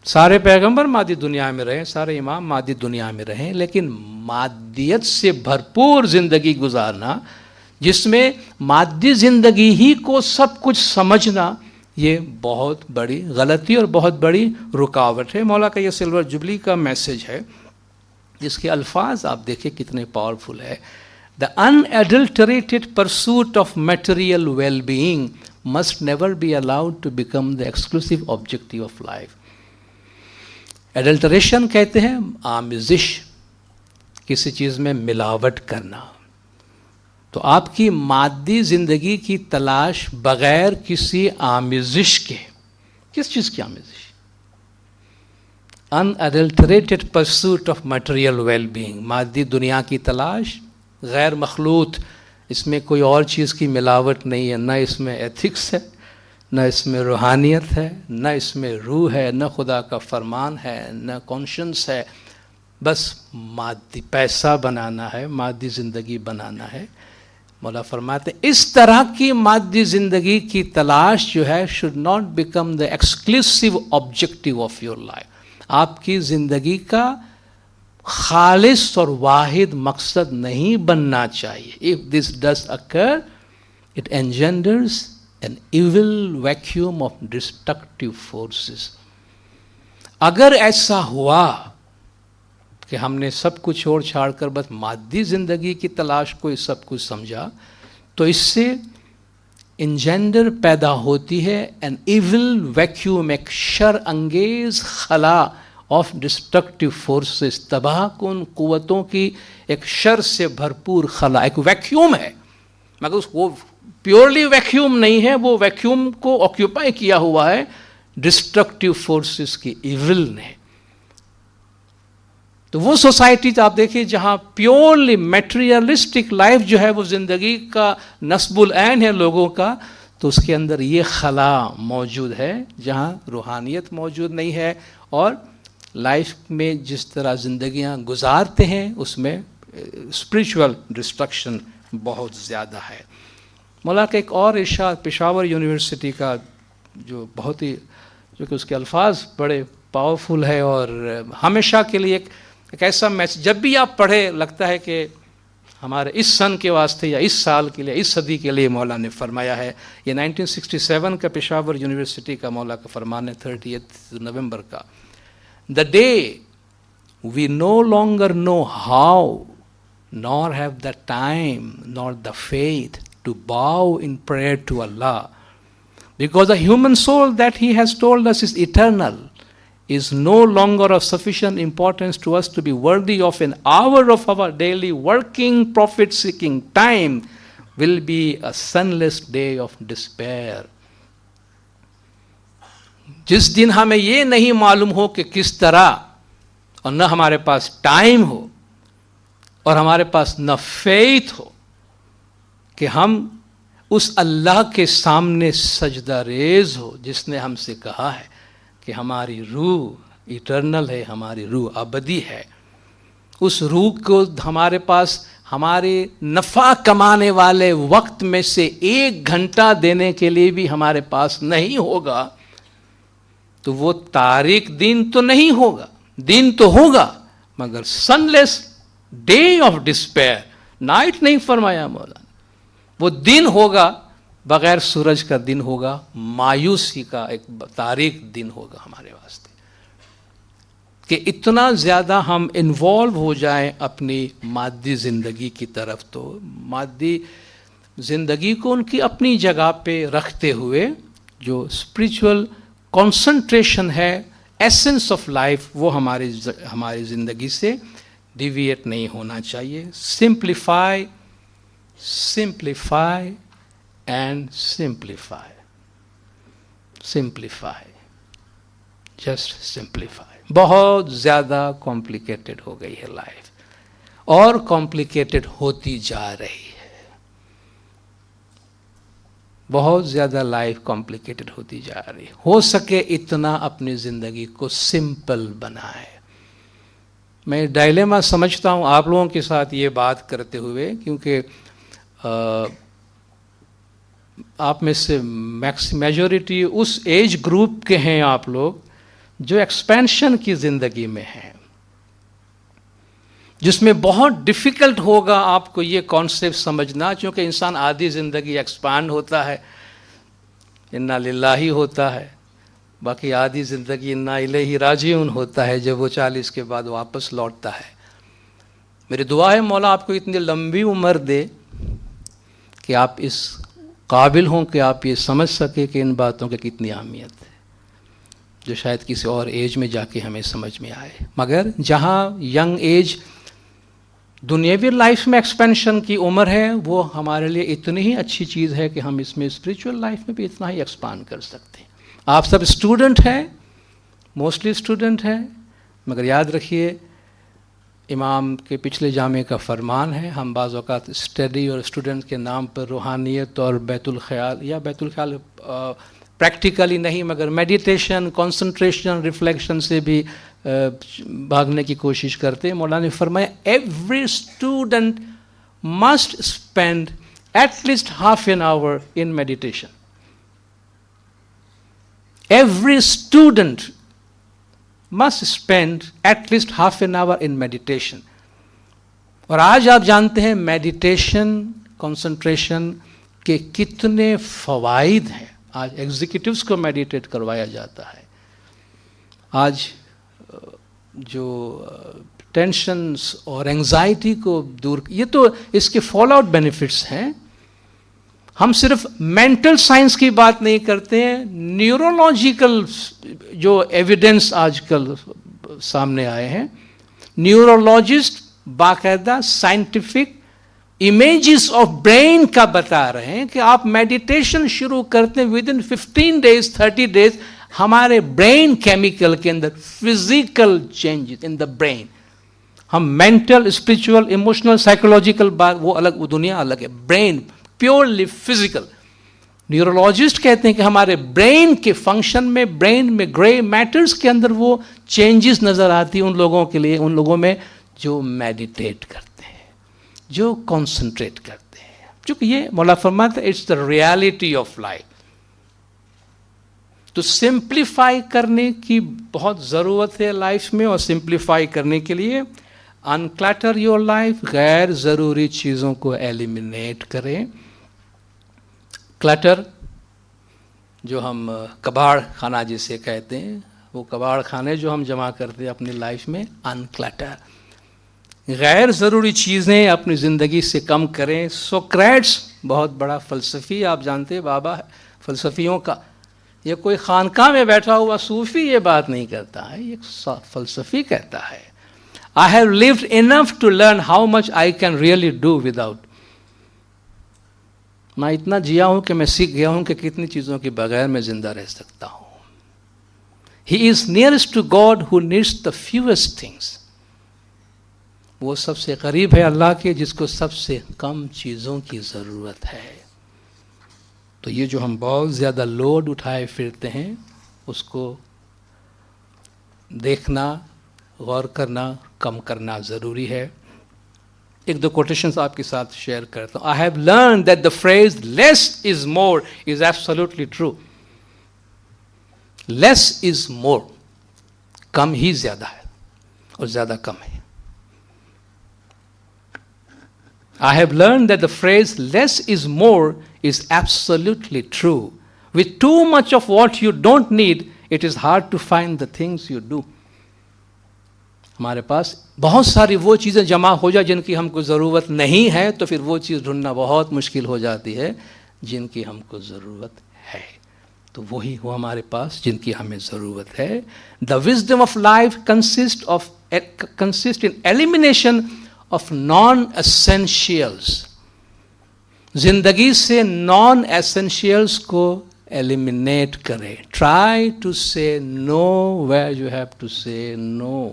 سارے پیغمبر مادی دنیا میں رہے، سارے امام مادی دنیا میں رہے، لیکن مادیت سے بھرپور زندگی گزارنا، جس میں مادی زندگی ہی کو سب کچھ سمجھنا، یہ بہت بڑی غلطی اور بہت بڑی رکاوٹ ہے۔ مولا کا یہ سلور جبلی کا میسج ہے، جس کے الفاظ آپ دیکھیں کتنے پاورفل ہے۔ The unadulterated pursuit of material well-being must never be allowed to become the exclusive objective of life. Adulteration کہتے ہیں آمیزش، کسی چیز میں ملاوٹ کرنا۔ تو آپ کی مادی زندگی کی تلاش بغیر کسی آمیزش کے، کس چیز کی آمیزش؟ unadulterated pursuit of material well-being، مادی دنیا کی تلاش غیر مخلوط، اس میں کوئی اور چیز کی ملاوٹ نہیں ہے، نہ اس میں ایتھکس ہے، نہ اس میں روحانیت ہے، نہ اس میں روح ہے، نہ خدا کا فرمان ہے، نہ کانشنس ہے، بس مادی پیسہ بنانا ہے، مادی زندگی بنانا ہے۔ مولا فرماتے ہیں اس طرح کی مادی زندگی کی تلاش جو ہے should not become the exclusive objective of your life، آپ کی زندگی کا خالص اور واحد مقصد نہیں بننا چاہیے۔ If this does occur, it engenders an evil vacuum of destructive forces۔ اگر ایسا ہوا کہ ہم نے سب کچھ چھوڑ چھاڑ کر بس مادی زندگی کی تلاش کو سب کچھ سمجھا، تو اس سے انجینڈر پیدا ہوتی ہے an evil vacuum، ایک شر انگیز خلا آف ڈسٹرکٹیو فورسز، تباہ کن قوتوں کی ایک شر سے بھرپور خلا، ایک ویکیوم ہے، مگر وہ پیورلی ویکیوم نہیں ہے، وہ ویکیوم کو آکیوپائی کیا ہوا ہے ڈسٹرکٹیو فورسز کی ایول نے۔ تو وہ سوسائٹی آپ دیکھیں جہاں پیورلی میٹریلسٹک لائف جو ہے وہ زندگی کا نصب العین ہے لوگوں کا، تو اس کے اندر یہ خلا موجود ہے، جہاں روحانیت موجود نہیں ہے، اور لائف میں جس طرح زندگیاں گزارتے ہیں اس میں اسپریچول ڈسٹرکشن بہت زیادہ ہے۔ مولا کا ایک اور ارشاد پشاور یونیورسٹی کا جو بہت ہی، جو کہ اس کے الفاظ بڑے پاورفل ہے اور ہمیشہ کے لیے ایک ایسا میسج جب بھی آپ پڑھے لگتا ہے کہ ہمارے اس سن کے واسطے یا اس سال کے لیے، اس صدی کے لیے مولا نے فرمایا ہے۔ یہ 1967 کا پشاور یونیورسٹی کا مولا کا فرمان ہے، 30 نومبر کا۔ The day we no longer know how, nor have the time, nor the faith to bow in prayer to Allah, because the human soul that He has told us is eternal, is no longer of sufficient importance to us to be worthy of an hour of our daily working, profit-seeking time, will be a sunless day of despair. جس دن ہمیں یہ نہیں معلوم ہو کہ کس طرح، اور نہ ہمارے پاس ٹائم ہو اور ہمارے پاس نہ فیتھ ہو کہ ہم اس اللہ کے سامنے سجدہ ریز ہو جس نے ہم سے کہا ہے کہ ہماری روح ایٹرنل ہے، ہماری روح ابدی ہے، اس روح کو ہمارے پاس ہمارے نفع کمانے والے وقت میں سے 1 گھنٹہ دینے کے لیے بھی ہمارے پاس نہیں ہوگا، تو وہ تاریک دن تو نہیں ہوگا، دن تو ہوگا مگر سن لیس ڈے آف ڈسپیئر، نائٹ نہیں فرمایا مولانا، وہ دن ہوگا بغیر سورج کا دن ہوگا، مایوسی کا ایک تاریک دن ہوگا ہمارے واسطے، کہ اتنا زیادہ ہم انوالو ہو جائیں اپنی مادی زندگی کی طرف۔ تو مادی زندگی کو ان کی اپنی جگہ پہ رکھتے ہوئے جو اسپریچول کنسنٹریشن ہے، ایسنس آف لائف، وہ ہماری زندگی سے ڈیویٹ نہیں ہونا چاہیے۔ Simplify simplify and simplify. Simplify. Just simplify. بہت زیادہ کمپلیکیٹڈ ہو گئی ہے لائف اور کمپلیکیٹڈ ہوتی جا رہی ہے. بہت زیادہ لائف کمپلیکیٹڈ ہوتی جا رہی ہے. ہو سکے اتنا اپنی زندگی کو سمپل بنائے. میں ڈائلیما سمجھتا ہوں آپ لوگوں کے ساتھ یہ بات کرتے ہوئے، کیونکہ آپ میں سے میجورٹی اس ایج گروپ کے ہیں آپ لوگ جو ایکسپینشن کی زندگی میں ہیں، جس میں بہت ڈیفیکلٹ ہوگا آپ کو یہ کانسیپٹ سمجھنا، چونکہ انسان آدھی زندگی ایکسپانڈ ہوتا ہے، انا للہ ہوتا ہے، باقی آدھی زندگی انا الیہ راجعون ہوتا ہے جب وہ 40 کے بعد واپس لوٹتا ہے. میری دعا ہے مولا آپ کو اتنی لمبی عمر دے کہ آپ اس قابل ہوں کہ آپ یہ سمجھ سکے کہ ان باتوں کی کتنی اہمیت ہے، جو شاید کسی اور ایج میں جا کے ہمیں سمجھ میں آئے. مگر جہاں ینگ ایج دنیاوی لائف میں ایکسپینشن کی عمر ہے، وہ ہمارے لیے اتنی ہی اچھی چیز ہے کہ ہم اس میں اسپریچول لائف میں بھی اتنا ہی ایکسپانڈ کر سکتے ہیں. آپ سب اسٹوڈنٹ ہیں، موسٹلی اسٹوڈنٹ ہیں، مگر یاد رکھیے امام کے پچھلے جامع کا فرمان ہے، ہم بعض اوقات اسٹڈی اور اسٹوڈنٹ کے نام پر روحانیت اور بیت الخیال، یا بیت الخیال پریکٹیکلی نہیں مگر میڈیٹیشن، کنسنٹریشن، ریفلیکشن سے بھی بھاگنے کی کوشش کرتے ہیں. مولانا نے فرمایا every student must spend at least half an hour in meditation. Every student must spend at least half an hour in meditation. اور آج آپ جانتے ہیں میڈیٹیشن، کنسنٹریشن کے کتنے فوائد ہیں. آج ایگزیکٹوز کو میڈیٹیٹ کروایا جاتا ہے. آج جو ٹینشنز اور انگزائٹی کو دور، یہ تو اس کے فال آؤٹ بینیفٹس ہیں. ہم صرف مینٹل سائنس کی بات نہیں کرتے ہیں، نیورولوجیکل جو ایویڈنس آج کل سامنے آئے ہیں، نیورولوجسٹ باقاعدہ سائنٹیفک امیجز آف برین کا بتا رہے ہیں کہ آپ میڈیٹیشن شروع کرتے ہیں ود ان 15 days 30 days ہمارے برین کیمیکل کے اندر physical changes in the brain. ہم مینٹل، اسپریچول، ایموشنل، سائیکولوجیکل بات وہ الگ، وہ دنیا الگ ہے. Brain purely physical. نیورولوجسٹ کہتے ہیں کہ ہمارے برین کے فنکشن میں، برین میں گرے میٹرز کے اندر وہ چینجز نظر آتی ہیں ان لوگوں کے لیے، ان لوگوں میں جو میڈیٹیٹ کرتے ہیں، جو کنسنٹریٹ کرتے ہیں. چونکہ یہ مولا فرماتا ہے it's the reality of life. تو سمپلیفائی کرنے کی بہت ضرورت ہے لائف میں، اور سمپلیفائی کرنے کے لیے انکلٹر یور لائف، غیر ضروری چیزوں کو ایلیمینیٹ کریں. کلٹر جو ہم کباڑ خانہ جسے کہتے ہیں، وہ کباڑ خانے جو ہم جمع کرتے ہیں اپنی لائف میں، انکلٹر. غیر ضروری چیزیں اپنی زندگی سے کم کریں. سوکریٹس بہت بڑا فلسفی، آپ جانتے ہیں بابا فلسفیوں کا. یہ کوئی خانقاہ میں بیٹھا ہوا صوفی یہ بات نہیں کرتا ہے، یہ فلسفی کہتا ہے I have lived enough to learn how much I can really do without. میں اتنا جیا ہوں کہ میں سیکھ گیا ہوں کہ کتنی چیزوں کے بغیر میں زندہ رہ سکتا ہوں. He is nearest to God who needs the fewest things. وہ سب سے قریب ہے اللہ کے جس کو سب سے کم چیزوں کی ضرورت ہے. تو یہ جو ہم بہت زیادہ لوڈ اٹھائے پھرتے ہیں اس کو دیکھنا، غور کرنا، کم کرنا ضروری ہے. ایک دو کوٹیشنز آپ کے ساتھ شیئر کرتا ہوں. I have learned that the phrase less is more is absolutely true. Less is more. کم ہی زیادہ ہے اور زیادہ کم ہے. I have learned that the phrase less is more is absolutely true. With too much of what you don't need, it is hard to find the things you do. ہمارے پاس بہت ساری وہ چیزیں جمع ہو جائیں جن کی ہم کو ضرورت نہیں ہے تو پھر وہ چیز ڈھونڈنا بہت مشکل ہو جاتی ہے جن کی ہم کو ضرورت ہے. تو وہی وہ ہمارے پاس جن کی ہمیں ضرورت ہے. The wisdom of life consists in elimination of non-essentials. زندگی سے نان ایسنشیلس کو ایلیمینیٹ کریں. Try to say know where you have to say نو.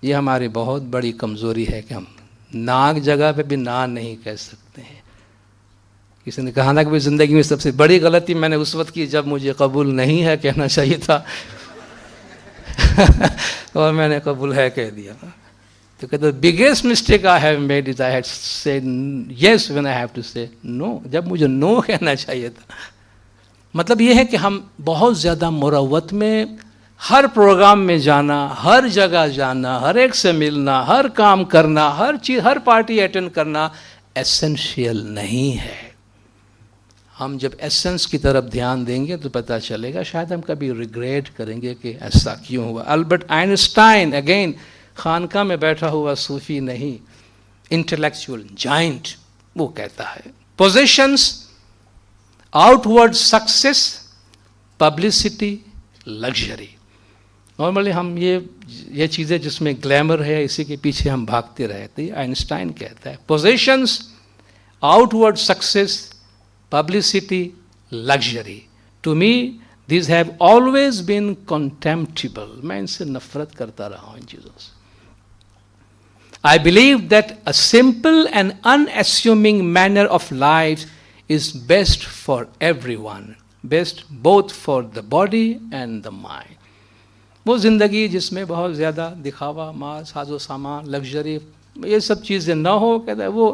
یہ ہماری بہت بڑی کمزوری ہے کہ ہم ناک جگہ پہ بھی نا نہیں کہہ سکتے ہیں. کسی نے کہا نا کہ زندگی میں سب سے بڑی غلطی میں نے اس وقت کی جب مجھے قبول نہیں ہے کہنا چاہیے تھا اور میں نے قبول ہے کہہ دیا. تو کہتے biggest mistake I have made is I had said yes when I have to say no. جب مجھے نو کہنا چاہیے تھا. مطلب یہ ہے کہ ہم بہت زیادہ مروت میں ہر پروگرام میں جانا، ہر جگہ جانا، ہر ایک سے ملنا، ہر کام کرنا، ہر چیز، ہر پارٹی اٹینڈ کرنا ایسنشیل نہیں ہے. ہم جب ایسنس کی طرف دھیان دیں گے تو پتہ چلے گا. شاید ہم کبھی ریگریٹ کریں گے کہ ایسا کیوں ہوا. البرٹ آئنسٹائن اگین خانقاہ میں بیٹھا ہوا صوفی نہیں، انٹلیکچوئل جائنٹ، وہ کہتا ہے positions, out word success, publicity, luxury. Normally ہم یہ چیزیں جس میں گلیمر ہے اسی کے پیچھے ہم بھاگتے رہتے ہیں. آئنسٹائن کہتا ہے positions, out word success, publicity, luxury. To me, these have always been contemptible. میں ان سے نفرت کرتا رہا ہوں ان چیزوں سے. I believe that a simple and unassuming manner of life is best for everyone, best both for the body and the mind. وہ زندگی جس میں بہت زیادہ دکھاوا، مال، ساز و سامان، لگژری، یہ سب چیزیں نہ ہو، کہتا ہے وہ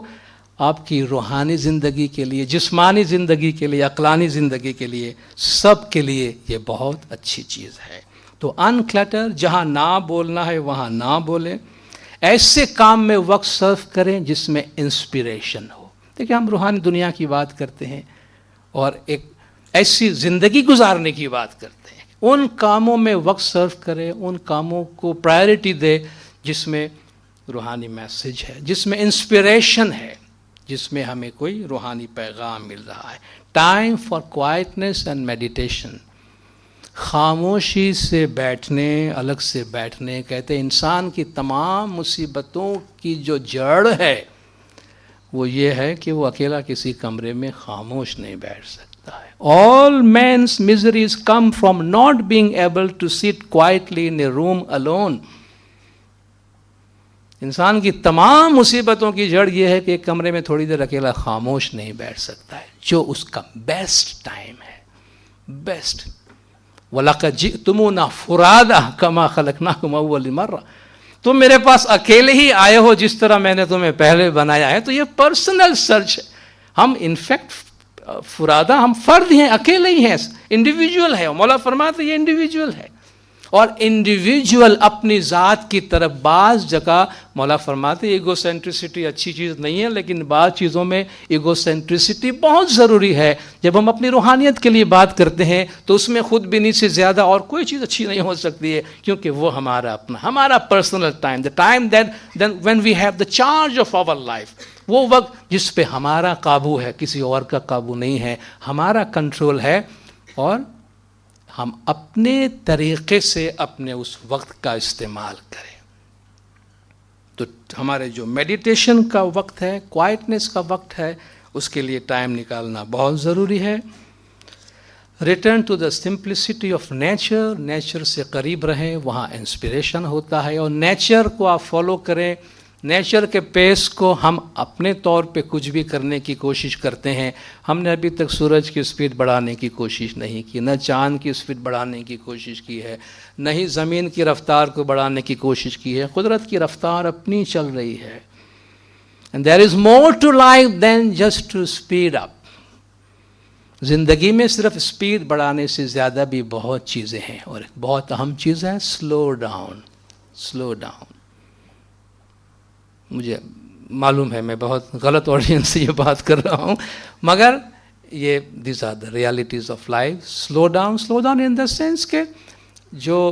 آپ کی روحانی زندگی کے لیے، جسمانی زندگی کے لیے، عقلانی زندگی کے لیے، سب کے لیے یہ بہت اچھی چیز ہے. تو ان کلٹر، جہاں نہ بولنا ہے وہاں نہ بولیں. ایسے کام میں وقت صرف کریں جس میں انسپریشن ہو. دیکھیں ہم روحانی دنیا کی بات کرتے ہیں اور ایک ایسی زندگی گزارنے کی بات کرتے ہیں. ان کاموں میں وقت صرف کریں، ان کاموں کو پرائرٹی دے جس میں روحانی میسج ہے، جس میں انسپریشن ہے، جس میں ہمیں کوئی روحانی پیغام مل رہا ہے. Time for quietness and meditation. خاموشی سے بیٹھنے، الگ سے بیٹھنے. کہتے ہیں انسان کی تمام مصیبتوں کی جو جڑ ہے وہ یہ ہے کہ وہ اکیلا کسی کمرے میں خاموش نہیں بیٹھ سکتا ہے. All men's miseries come from not being able to sit quietly in a room alone. انسان کی تمام مصیبتوں کی جڑ یہ ہے کہ ایک کمرے میں تھوڑی دیر اکیلا خاموش نہیں بیٹھ سکتا ہے، جو اس کا بیسٹ ٹائم ہے. بیسٹ. وَلَقَدْ جِئْتُمُونَا فُرَادًا كَمَا خَلَقْنَاكُمْ أَوَّلَ مَرَّةٍ. تم میرے پاس اکیلے ہی آئے ہو جس طرح میں نے تمہیں پہلے بنایا ہے. تو یہ پرسنل سرچ ہے. ہم انفیکٹ فرادہ، ہم فرد ہیں، اکیلے ہی ہیں، انڈیویجول ہے. مولا فرماتے یہ انڈیویجول ہے. اور انڈیویجول اپنی ذات کی طرف بعض جگہ مولا فرماتے ایگو سینٹرسٹی اچھی چیز نہیں ہے، لیکن بعض چیزوں میں ایگو سینٹرسٹی بہت ضروری ہے. جب ہم اپنی روحانیت کے لیے بات کرتے ہیں تو اس میں خود بینی سے زیادہ اور کوئی چیز اچھی نہیں ہو سکتی ہے، کیونکہ وہ ہمارا اپنا، ہمارا personal time, the time that when we have the charge of our life. وہ وقت جس پہ ہمارا قابو ہے، کسی اور کا قابو نہیں ہے، ہمارا کنٹرول ہے، اور ہم اپنے طریقے سے اپنے اس وقت کا استعمال کریں. تو ہمارے جو میڈیٹیشن کا وقت ہے، کوائٹنس کا وقت ہے، اس کے لیے ٹائم نکالنا بہت ضروری ہے. Return to the simplicity of nature. Nature سے قریب رہیں، وہاں انسپریشن ہوتا ہے، اور نیچر کو آپ فالو کریں. نیچر کے پیس کو ہم اپنے طور پہ کچھ بھی کرنے کی کوشش کرتے ہیں. ہم نے ابھی تک سورج کی اسپیڈ بڑھانے کی کوشش نہیں کی، نہ چاند کی اسپیڈ بڑھانے کی کوشش کی ہے، نہ ہی زمین کی رفتار کو بڑھانے کی کوشش کی ہے. قدرت کی رفتار اپنی چل رہی ہے. And there is more to life than just to speed up. زندگی میں صرف اسپیڈ بڑھانے سے زیادہ بھی بہت چیزیں ہیں، اور ایک بہت اہم چیز ہے سلو ڈاؤن. Slow down. مجھے معلوم ہے میں بہت غلط آڈینس سے یہ بات کر رہا ہوں، مگر یہ these are the realities of life. Slow down. Slow down in the sense کہ جو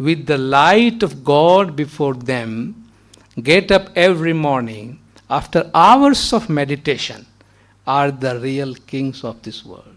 with the light of God before them get up every morning after hours of meditation are the real kings of this world.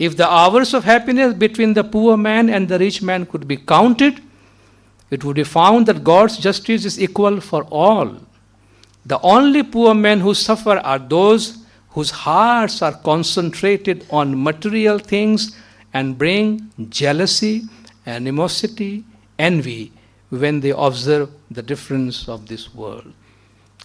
If the hours of happiness between the poor man and the rich man could be counted, it would be found that God's justice is equal for all. The only poor men who suffer are those whose hearts are concentrated on material things and bring jealousy, animosity, envy when they observe the difference of this world.